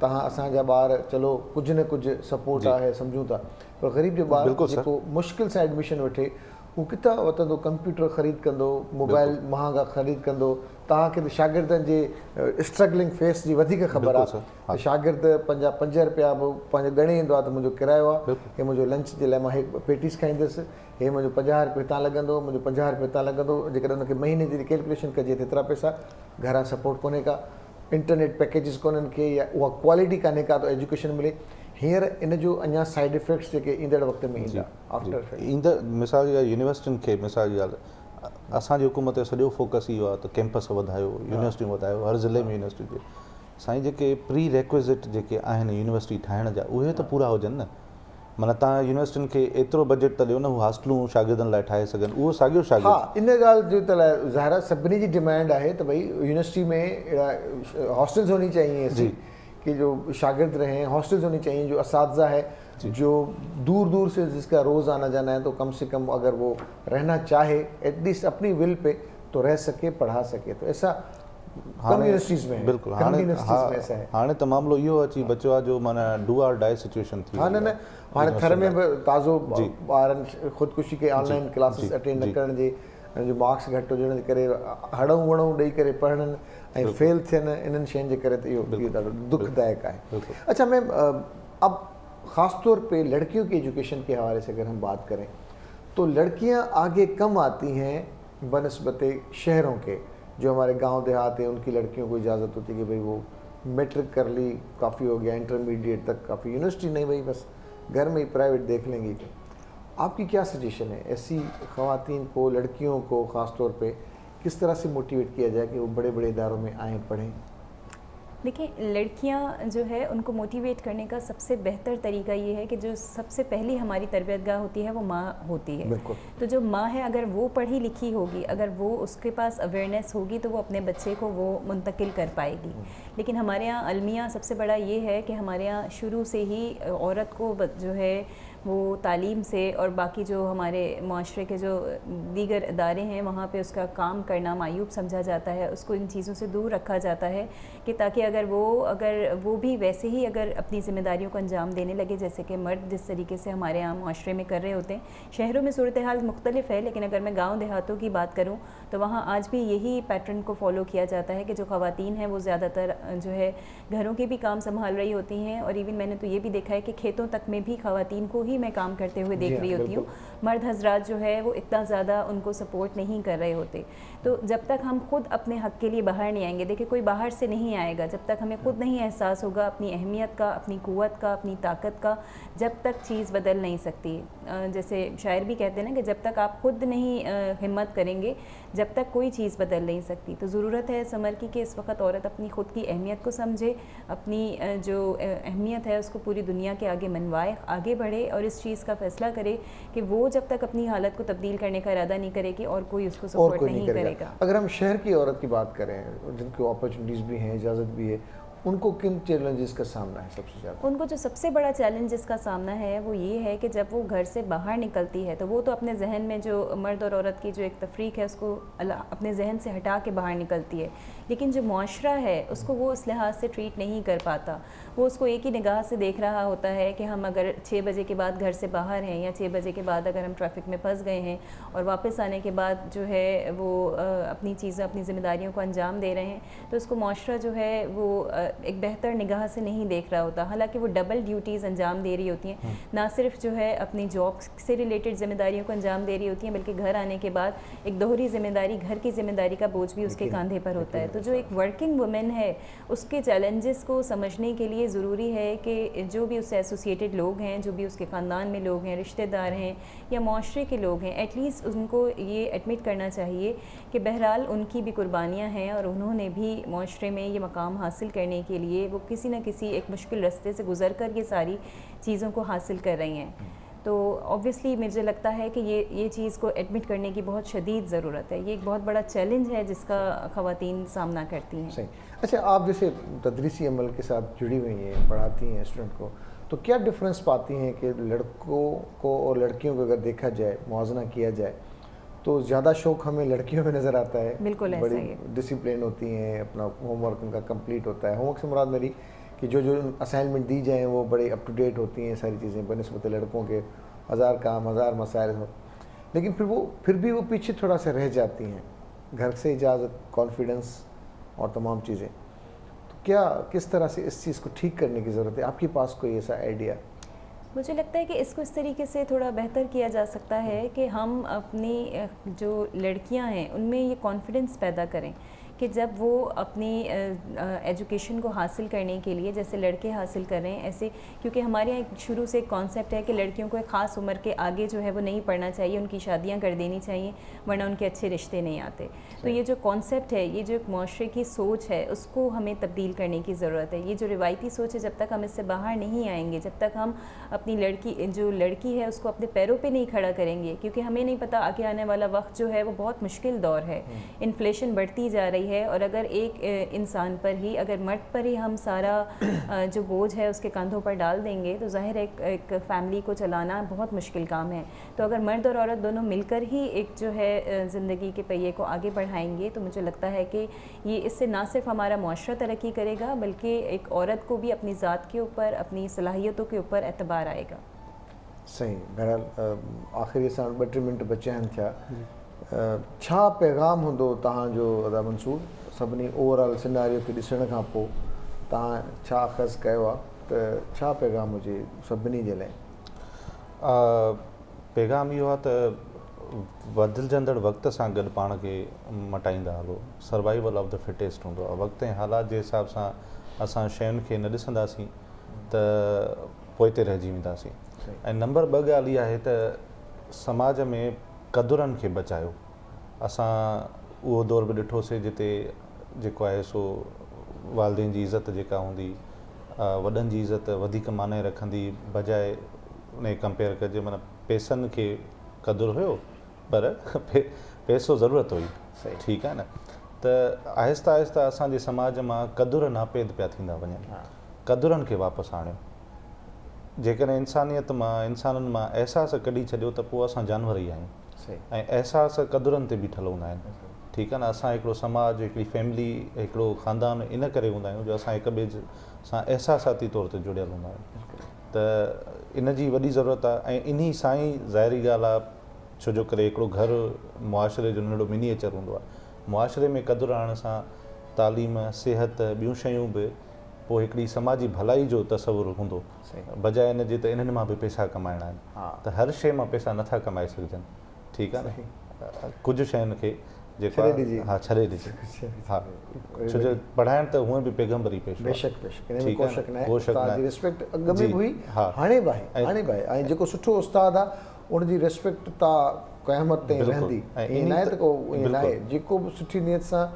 तव्हां असांजा ॿार चलो कुझु न कुझु सपोर्ट आहे सम्झूं था, पर ग़रीब जो ॿार जेको मुश्किल सां एडमिशन वठे हू किथां वठंदो, कंप्यूटर ख़रीद कंदो, मोबाइल महांगा ख़रीद कंदो। तव्हांखे त शागिर्दनि जे स्ट्रगलिंग फेस जी वधीक ख़बर आहे त शागिर्द पंहिंजा 5 रुपया बि पंहिंजो ॻणे ईंदो आहे त मुंहिंजो किरायो आहे, हे मुंहिंजो लंच जे लाइ मां हिकु पेटीस खाईंदुसि, हे मुंहिंजो 50 रुपया हितां लॻंदो, मुंहिंजो 50 रुपया हितां लॻंदो। जेकॾहिं हुनखे महीने जी कैलकुलेशन कजे त एतिरा पैसा घरां सपोर्ट कोन्हे का, इंटरनेट पैकेजिस कोन्हनि के, या उहा क्वालिटी कान्हे का त एजुकेशन मिले। हींअर इन जो अञा साइड इफेक्ट्स जेके ईंदड़ वक़्त में ईंदा आफ्टर इफेक्ट ईंदड़, मिसाल जी यूनिवर्सिटियुनि खे मिसाल जी ॻाल्हि, असांजी हुकूमत जो सॼो फोकस इहो आहे त कैंपस वधायो, यूनिवर्सिटियूं वधायो, हर ज़िले में यूनिवर्सिटियूं थिए। साईं जेके प्री रेक्विज़िट जेके आहिनि यूनिवर्सिटी ठाहिण जा, उहे त पूरा हुजनि न। माना तव्हां यूनिवर्सिटियुनि खे एतिरो बजट त ॾियो न, हू हॉस्टलूं शागिर्दनि लाइ ठाहे सघनि, उहो साॻियो शागिर्द। हा, इन ॻाल्हि जो त ज़ाहिर सभिनी जी डिमांड आहे त भई यूनिवर्सिटी में अहिड़ा हॉस्टल्स होनी चाहिए कि जो शागिर्द रहें, हॉस्टल्स होनी चाहिए जो असातिज़ा है جو دور دور سے جس کا روز آنا جانا ہے تو کم سے کم اگر وہ رہنا چاہے ایٹ لیسٹ اپنی ول پہ تو رہ سکے پڑھا سکے. تو ایسا کم یونیورسٹیز میں ہے, بالکل کم یونیورسٹیز میں ایسا ہے. हाणे त मामलो इहो अची बचियो आहे जो माना डू आर डाई सिचुएशन थी. हा न हाणे थर में बि ताज़ो ॿारनि ख़ुदकुशी खे ऑनलाइन क्लासिस अटेंड न करण जे जो मार्क्स घटि हुजण जे करे हड़ूं वड़ूं ॾेई करे पढ़नि ऐं फेल थियनि इन्हनि शयुनि जे करे त इहो ॾाढो दुखदायक आहे. अच्छा मैम, अब ख़ास तौर पे लड़कियों की एजुकेशन के हवाले से अगर हम बात करें तो लड़कियां आगे कम आती हैं बनस्बत शहरों के. जो हमारे गांव देहात है उनकी लड़कियों को इजाज़त होती है कि भाई वो मैट्रिक कर ली काफ़ी हो गया, इंटरमीडिएट तक काफ़ी, यूनिवर्सिटी नहीं भाई बस घर में ही प्राइवेट देख लेंगी. आपकी क्या सजेशन है ऐसी ख़वातीन को, लड़कियों को ख़ास तौर पे किस तरह से मोटिवेट किया जाए कि वो बड़े बड़े इदारों में आएँ पढ़ें? देखिए, लड़कियां जो है उनको मोटिवेट करने का सबसे बेहतर तरीका ये है कि जो सबसे पहली हमारी तरबियतगाह होती है वो माँ होती है. तो जो माँ है अगर वो पढ़ी लिखी होगी, अगर वो उसके पास अवेयरनेस होगी तो वो अपने बच्चे को वो मुंतकिल कर पाएगी. लेकिन हमारे यहाँ अलमिया सबसे बड़ा ये है कि हमारे यहाँ शुरू से ही औरत को जो है वो तालीम से और बाकी जो हमारे माशरे के जो दीगर इदारे हैं वहाँ पे उसका काम करना मायूब समझा जाता है. उसको इन चीज़ों से दूर रखा जाता है कि ताकि अगर वो भी वैसे ही अगर अपनी ज़िम्मेदारियों को अंजाम देने लगे जैसे कि मर्द जिस तरीके से हमारे यहाँ माशरे में कर रहे होते हैं. शहरों में सूरत हाल मुख्तलिफ है, लेकिन अगर मैं गाँव देहातों की बात करूँ तो वहाँ आज भी यही पैटर्न को फॉलो किया जाता है कि जो ख़वातीन हैं वो ज़्यादातर जो है घरों के भी काम संभाल रही होती हैं. और इवन मैंने तो ये भी देखा है कि खेतों तक में भी ख़वातीन को ही मैं काम करते हुए देख रही होती हूँ. मर्द हजरात जो है वो इतना ज़्यादा उनको सपोर्ट नहीं कर रहे होते. तो जब तक हम खुद अपने हक़ के लिए बाहर नहीं आएंगे, देखिए कोई बाहर से नहीं आएगा, जब तक हमें खुद नहीं एहसास होगा अपनी अहमियत का, अपनी क़ुव्वत का, अपनी ताकत का, जब तक चीज़ बदल नहीं सकती. जैसे शायर भी कहते हैं ना कि जब तक आप खुद नहीं हिम्मत करेंगे जब तक कोई चीज़ बदल नहीं सकती. तो ज़रूरत है समर की कि इस वक्त औरत अपनी ख़ुद की अहमियत को समझे, अपनी जो अहमियत है उसको पूरी दुनिया के आगे मनवाए, आगे बढ़े और इस चीज़ का फ़ैसला करे कि वो जब तक अपनी हालत को तब्दील करने का इरादा नहीं करेगी और कोई उसको सपोर्ट नहीं करेगा. अगर हम शहर की औरत की बात करें जिनको अपॉर्चुनिटीज़ भी हैं, इजाज़त भी है, उनको किन चैलेंजेस का सामना है सबसे ज़्यादा? उनको जो सबसे बड़ा चैलेंज जिसका सामना है वो ये है कि जब वो घर से बाहर निकलती है तो वो तो अपने जहन में जो मर्द और औरत की जो एक तफरीक है उसको अपने जहन से हटा के बाहर निकलती है. लेकिन जो मुआशरा है उसको वो उस लिहाज से ट्रीट नहीं कर पाता. वो उसको एक ही निगाह से देख रहा होता है कि हम अगर 6 बजे के बाद घर से बाहर हैं या 6 बजे के बाद अगर हम ट्रैफिक में फंस गए हैं और वापस आने के बाद जो है वो अपनी चीज़ें, अपनी ज़िम्मेदारियों को अंजाम दे रहे हैं, तो उसको मुआशरा जो है वो एक बेहतर निगाह से नहीं देख रहा होता. हालांकि वो डबल ड्यूटीज़ अंजाम दे रही होती हैं, ना सिर्फ जो है अपनी जॉब से रिलेटेड ज़िम्मेदारियों को अंजाम दे रही होती हैं, बल्कि घर आने के बाद एक दोहरी ज़िम्मेदारी, घर की ज़िम्मेदारी का बोझ भी उसके कंधे पर होता है. तो जो एक वर्किंग वुमेन है उसके चैलेंजेस को समझने के लिए ज़रूरी है कि जो भी उससे एसोसिएटेड लोग हैं, जो भी उसके ख़ानदान में लोग हैं, रिश्तेदार हैं या माशरे के लोग हैं, एटलीस्ट उनको ये एडमिट करना चाहिए कि बहरहाल उनकी भी कुर्बानियाँ हैं और उन्होंने भी माशरे में ये मकाम हासिल करने के लिए वो किसी न किसी एक मुश्किल रास्ते से गुज़र कर ये सारी चीज़ों को हासिल कर रही हैं. तो ऑब्वियसली मुझे लगता है कि ये चीज़ को एडमिट करने की बहुत शदीद ज़रूरत है. ये एक बहुत बड़ा चैलेंज है जिसका ख़वातीन सामना करती हैं. सही. अच्छा, आप जैसे तदरीसी अमल के साथ जुड़ी हुई हैं, पढ़ाती हैं स्टूडेंट को, तो क्या डिफरेंस पाती हैं कि लड़कों को और लड़कियों को अगर देखा जाए, मुआवजना किया जाए, तो ज़्यादा शौक़ हमें लड़कियों में नज़र आता है. बिल्कुल ऐसा ही है. बड़ी डिसिप्लिन होती हैं, अपना होमवर्क उनका कंप्लीट होता है. होमवर्क से मुराद मेरी कि जो असाइनमेंट दी जाएँ वो बड़े अप टू डेट होती हैं सारी चीज़ें, बनस्बत लड़कों के 1000 काम, 1000 मसाइल हो. लेकिन फिर भी वो पीछे थोड़ा सा रह जाती हैं. घर से इजाज़त, कॉन्फिडेंस और तमाम चीज़ें. तो क्या किस तरह से इस चीज़ को ठीक करने की ज़रूरत है? आपके पास कोई ऐसा आइडिया? मुझे लगता है कि इसको इस तरीके से थोड़ा बेहतर किया जा सकता है कि हम अपनी जो लड़कियां हैं उनमें ये कॉन्फिडेंस पैदा करें कि जब वो अपनी एजुकेशन को हासिल करने के लिए जैसे लड़के हासिल कर रहे हैं ऐसे, क्योंकि हमारे यहाँ शुरू से एक कॉन्सेप्ट है कि लड़कियों को एक ख़ास उम्र के आगे जो है वो नहीं पढ़ना चाहिए, उनकी शादियाँ कर देनी चाहिए वरना उनके अच्छे रिश्ते नहीं आते. तो ये जो कॉन्सेप्ट है, ये जो माशरे की सोच है, उसको हमें तब्दील करने की ज़रूरत है. ये जो रिवायती सोच है, जब तक हम इससे बाहर नहीं आएंगे, जब तक हम अपनी लड़की है उसको अपने पैरों पर नहीं खड़ा करेंगे, क्योंकि हमें नहीं पता आगे आने वाला वक्त जो है वो बहुत मुश्किल दौर है. इन्फ्लेशन बढ़ती जा रही है, है, और अगर एक इंसान पर ही, अगर मर्द पर ही हम सारा जो बोझ है उसके कंधों पर डाल देंगे तो ज़ाहिर है एक फैमिली को चलाना बहुत मुश्किल काम है। तो अगर मर्द और औरत दोनों मिलकर ही एक जो है ज़िंदगी के पहिए को आगे बढ़ाएंगे तो मुझे लगता है कि ये इससे ना सिर्फ हमारा मुआशरा तरक्की करेगा बल्कि एक औरत को भी अपनी ज़ात के ऊपर, अपनी सलाहियतों के ऊपर एतबार आएगा। सही। बहरहाल आख़िरी सां 2-3 मिंट बचिया आहिनि थिया, छा पैगाम हूंदो तव्हांजो अदा मंसूर सभिनी ओवरऑल सिनारियो खे ॾिसण खां पोइ तव्हां छा अख़ज़ कयो आहे त छा पैगाम हुजे सभिनी जे लाइ? पैगाम इहो आहे त बदिलजंदड़ वक़्त सां गॾु पाण खे मटाईंदा हलो। सर्वाइवल ऑफ द फिटेस्ट हूंदो आहे। वक़्त ऐं हालात जे हिसाब सां असां शयुनि खे न ॾिसंदासीं त पोइते रहिजी वेंदासीं। ऐं नंबर 2 ॻाल्हि इहा आहे त समाज में क़दुरनि खे बचायो। असां उहो दौर बि ॾिठोसीं जिते जेको आहे सो वालदेन जी इज़त जेका हूंदी, वॾनि जी इज़त वधीक माने रखंदी, बजाए उन कंपेयर कजे माना पैसनि खे क़दुरु हुयो पर पैसो ज़रूरत हुई। ठीकु आहे न। त आहिस्ता आहिस्ता असांजे समाज मां क़दुरु नापेद पिया थींदा वञनि। क़दुरनि खे वापसि आणियो। जेकॾहिं इंसानियत मां, इंसाननि मां अहसास कढी छॾियो त पोइ असां जानवर ई आहियूं। ऐं अहसास क़दुरनि ते बीठल हूंदा आहिनि। ठीकु आहे न। असां हिकिड़ो समाज, हिकिड़ी फैमिली, हिकिड़ो ख़ानदान इन करे हूंदा आहियूं जो असां हिक ॿिए सां अहसासाती तौर ते जुड़ियल हूंदा आहियूं। त इन जी वॾी ज़रूरत आहे। ऐं इन सां ई ज़ाहिरी ॻाल्हि आहे, छो जो करे हिकिड़ो घरु मुआशिरे जो नंढो मिनीएचर हूंदो आहे। मुआशिरे में क़दुरु आणण सां तालीम, सिहत, ॿियूं शयूं बि पोइ हिकिड़ी समाजी भलाई जो तसवुरु हूंदो, बजाए इन जे त इन्हनि मां बि पैसा कमाइणा आहिनि। त हर शइ मां पैसा नथा कमाए सघजनि। ठीकु आहे न। कुझु शयुनि खे जेको छॾे ॾिजे। हा, छो जो पढ़ाइण त हूअं बि पैगम्बरी पेशो। बेशक रिस्पेक्ट अॻ में हुई, हाणे बि आहे। ऐं जेको सुठो उस्ताद आहे उनजी रिस्पेक्ट तव्हां क़यामत ताईं रहंदी। ईअं न आहे त को ईअं न आहे, जेको बि सुठी नियत सां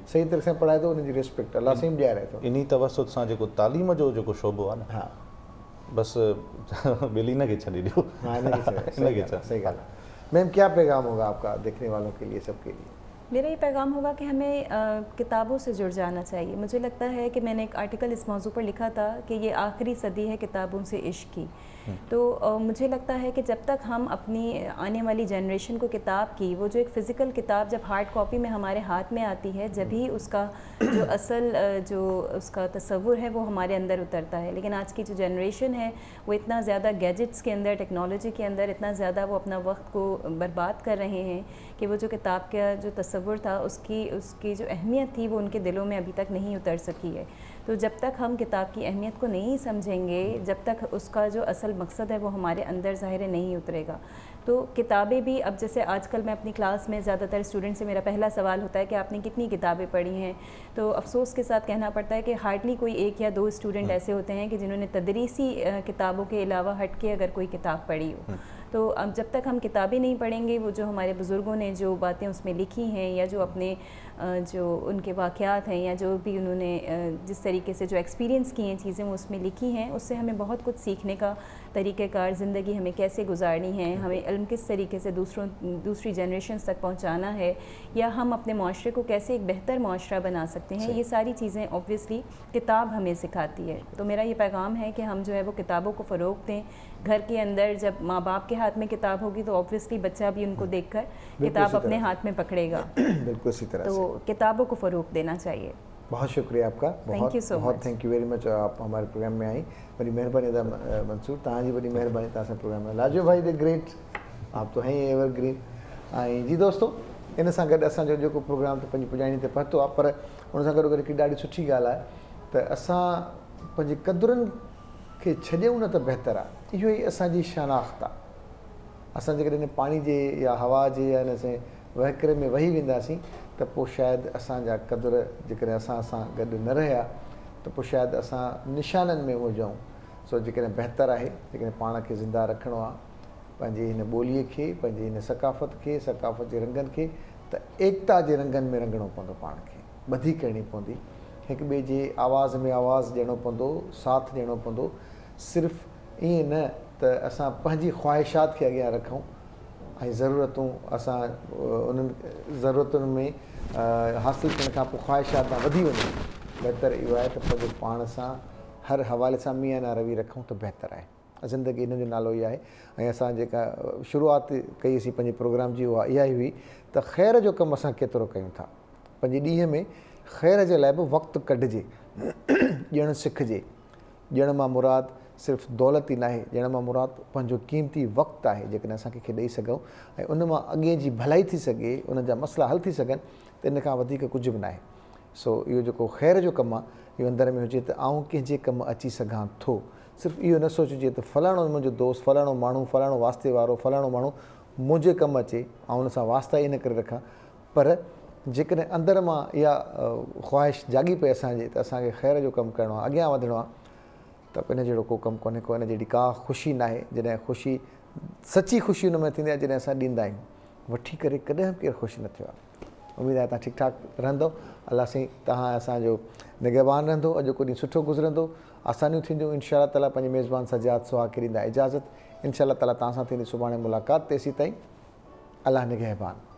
सही तरह सां पढ़ाए थो उनजी रिस्पेक्ट अलाह साईं ॾियारे थो। इन तवसुत सां जेको तालीम जो जेको शोबो आहे न, हा, बस ॿिली इनखे छॾे ॾियो। सही ॻाल्हि है। मैम, क्या पैगाम होगा आपका देखने वालों के लिए, सबके लिए? मेरा ये पैगाम होगा कि हमें किताबों से जुड़ जाना चाहिए। मुझे लगता है कि मैंने एक आर्टिकल इस मौजू पर लिखा था कि ये आखिरी सदी है किताबों से इश्क की। तो मुझे लगता है कि जब तक हम अपनी आने वाली जनरेशन को किताब की, वो जो एक फ़िज़िकल किताब जब हार्ड कॉपी में हमारे हाथ में आती है, जब ही उसका जो असल जो उसका तसव्वुर है वो हमारे अंदर उतरता है। लेकिन आज की जो जनरेशन है वो इतना ज़्यादा गैजेट्स के अंदर, टेक्नोलॉजी के अंदर इतना ज़्यादा वो अपना वक्त को बर्बाद कर रहे हैं कि वो जो किताब का जो तसव्वुर था उसकी जो अहमियत थी वो उनके दिलों में अभी तक नहीं उतर सकी है। तो जब तक हम किताब की अहमियत को नहीं समझेंगे, जब तक उसका जो असल मकसद है वो हमारे अंदर ज़ाहिर नहीं उतरेगा। तो किताबें भी, अब जैसे आजकल मैं अपनी क्लास में ज़्यादातर स्टूडेंट से मेरा पहला सवाल होता है कि आपने कितनी किताबें पढ़ी हैं, तो अफसोस के साथ कहना पड़ता है कि हार्डली कोई 1 या 2 स्टूडेंट ऐसे होते हैं कि जिन्होंने तदरीसी किताबों के अलावा हट के अगर कोई किताब पढ़ी हो। तो अब जब तक हम किताबें नहीं पढ़ेंगे, वो जो हमारे बुज़ुर्गों ने जो बातें उसमें लिखी हैं या जो अपने जो उनके वाक़यात हैं या जो भी उन्होंने जिस तरीके से जो एक्सपीरियंस की हैं चीज़ें वो उसमें लिखी हैं, उससे हमें बहुत कुछ सीखने का तरीक़ेकार, ज़िंदगी हमें कैसे गुजारनी है, हमें इल्म किस तरीके से दूसरी जनरेशन्स तक पहुंचाना है, या हम अपने माशरे को कैसे एक बेहतर माशरा बना सकते हैं, ये सारी चीज़ें ऑब्वियसली किताब हमें सिखाती है। तो मेरा ये पैगाम है कि हम जो है वो किताबों को फ़रोग़ दें। घर के अंदर जब माँ बाप के हाथ में किताब होगी तो ऑब्वियसली बच्चा भी उनको देखकर किताब अपने हाथ में पकड़ेगा। बिल्कुल इसी तरह तो किताबों को फ़रोग़ देना चाहिए। बहुत शुक्रिया आपका, बहुत थैंक यू वेरी मच। आप हमारे प्रोग्राम में आई, बड़ी मेहरबानी था मंसूर, तव्हांजी बड़ी मेहरबानी तव्हां प्रोग्राम में। लाजो भाई द ग्रेट, आप तो हैं एवर ग्रीन। ऐं जी दोस्तों, इन सां गॾु असांजो जेको प्रोग्राम त पंहिंजी पुॼाणी ते पहुतो आहे, पर उन सां गॾु गॾु हिकिड़ी ॾाढी सुठी ॻाल्हि आहे त असां पंहिंजी क़दुरनि खे छॾियूं न त बहितर आहे। इहो ई असांजी शनाख़्त आहे। असां जेकॾहिं पाणी जे या हवा जे या हिन से वहकिरे में वही वेंदासीं त पोइ शायदि असांजा क़दुरु जेकॾहिं असां सां गॾु न रहिया त पोइ शायदि असां निशाननि में हुजूं। सो जेकॾहिं बहितर आहे, जेकॾहिं पाण खे ज़िंदा रखिणो आहे, पंहिंजी हिन ॿोलीअ खे, पंहिंजी हिन सकाफ़त खे, सकाफ़त जे रंगनि खे, त एकता जे रंगनि में रंगणो पवंदो। पाण खे ॿधी करणी पवंदी, हिक ॿिए जे आवाज़ में आवाज़ ॾियणो पवंदो, साथ ॾियणो पवंदो। सिर्फ़ु ईअं न त असां पंहिंजी ख़्वाहिशात खे अॻियां रखूं ऐं ज़रूरतूं असां उन्हनि ज़रूरतुनि में हासिलु थियण खां पोइ ख़्वाहिशात तां वधी वञे, बहितर इहो आहे त पंहिंजो पाण सां हर हवाले सां मीअं न रवि रखूं त बहितर आहे। ज़िंदगी इन जो नालो इहा आहे। ऐं असां जेका शुरूआति कईसीं पंहिंजे प्रोग्राम जी उहा इहा ई हुई त ख़ैर जो कमु असां केतिरो कयूं था। पंहिंजे ॾींहं में ख़ैर जे लाइ बि वक़्तु कढिजे, ॼण सिखिजे। ॼण मां मुराद सिर्फ़ु दौलत ई न आहे, ॼण मां मुराद पंहिंजो क़ीमती वक़्तु आहे जेकॾहिं असां कंहिंखे ॾेई सघूं ऐं उन मां अॻे जी भलाई थी सघे, उन जा मसइला हल थी सघनि, त इन खां वधीक कुझु बि न आहे। सो इहो जेको ख़ैर जो कमु आहे इहो अंदर में हुजे त आउं कंहिंजे कमु अची सघां थो। सिर्फ़ु इहो न सोचिजे त फलाणो मुंहिंजो दोस्त, फलाणो माण्हू, फलाणो वास्ते वारो, फलाणो माण्हू मुंहिंजे कमु अचे, ऐं उन सां वास्ता ई न करे रखां। पर जेकॾहिं अंदर मां इहा ख़्वाहिश जाॻी पए असांजे त असांखे ख़ैर जो कमु करिणो आहे, अॻियां वधिणो आहे, त इन जहिड़ो को कमु कोन्हे को, इन जहिड़ी का ख़ुशी न आहे जॾहिं ख़ुशी, सची ख़ुशी हुन में थींदी आहे जॾहिं असां ॾींदा आहियूं। वठी करे कॾहिं बि केरु ख़ुशि न थियो आहे। उमेदु आहे तव्हां ठीकु ठाक रहंदो, अलाह साईं तव्हां असांजो निगहबान रहंदो, अॼोको ॾींहुं सुठो गुज़रंदो, आसानियूं थींदियूं इंशाअल्लाह ताला। पंहिंजे मेज़बान सजाद सुहाग खे ॾींदा इजाज़त। इंशाअल्लाह ताला तव्हां सां थींदी सुभाणे मुलाक़ात। तेसीं ताईं अलाह निगहबान।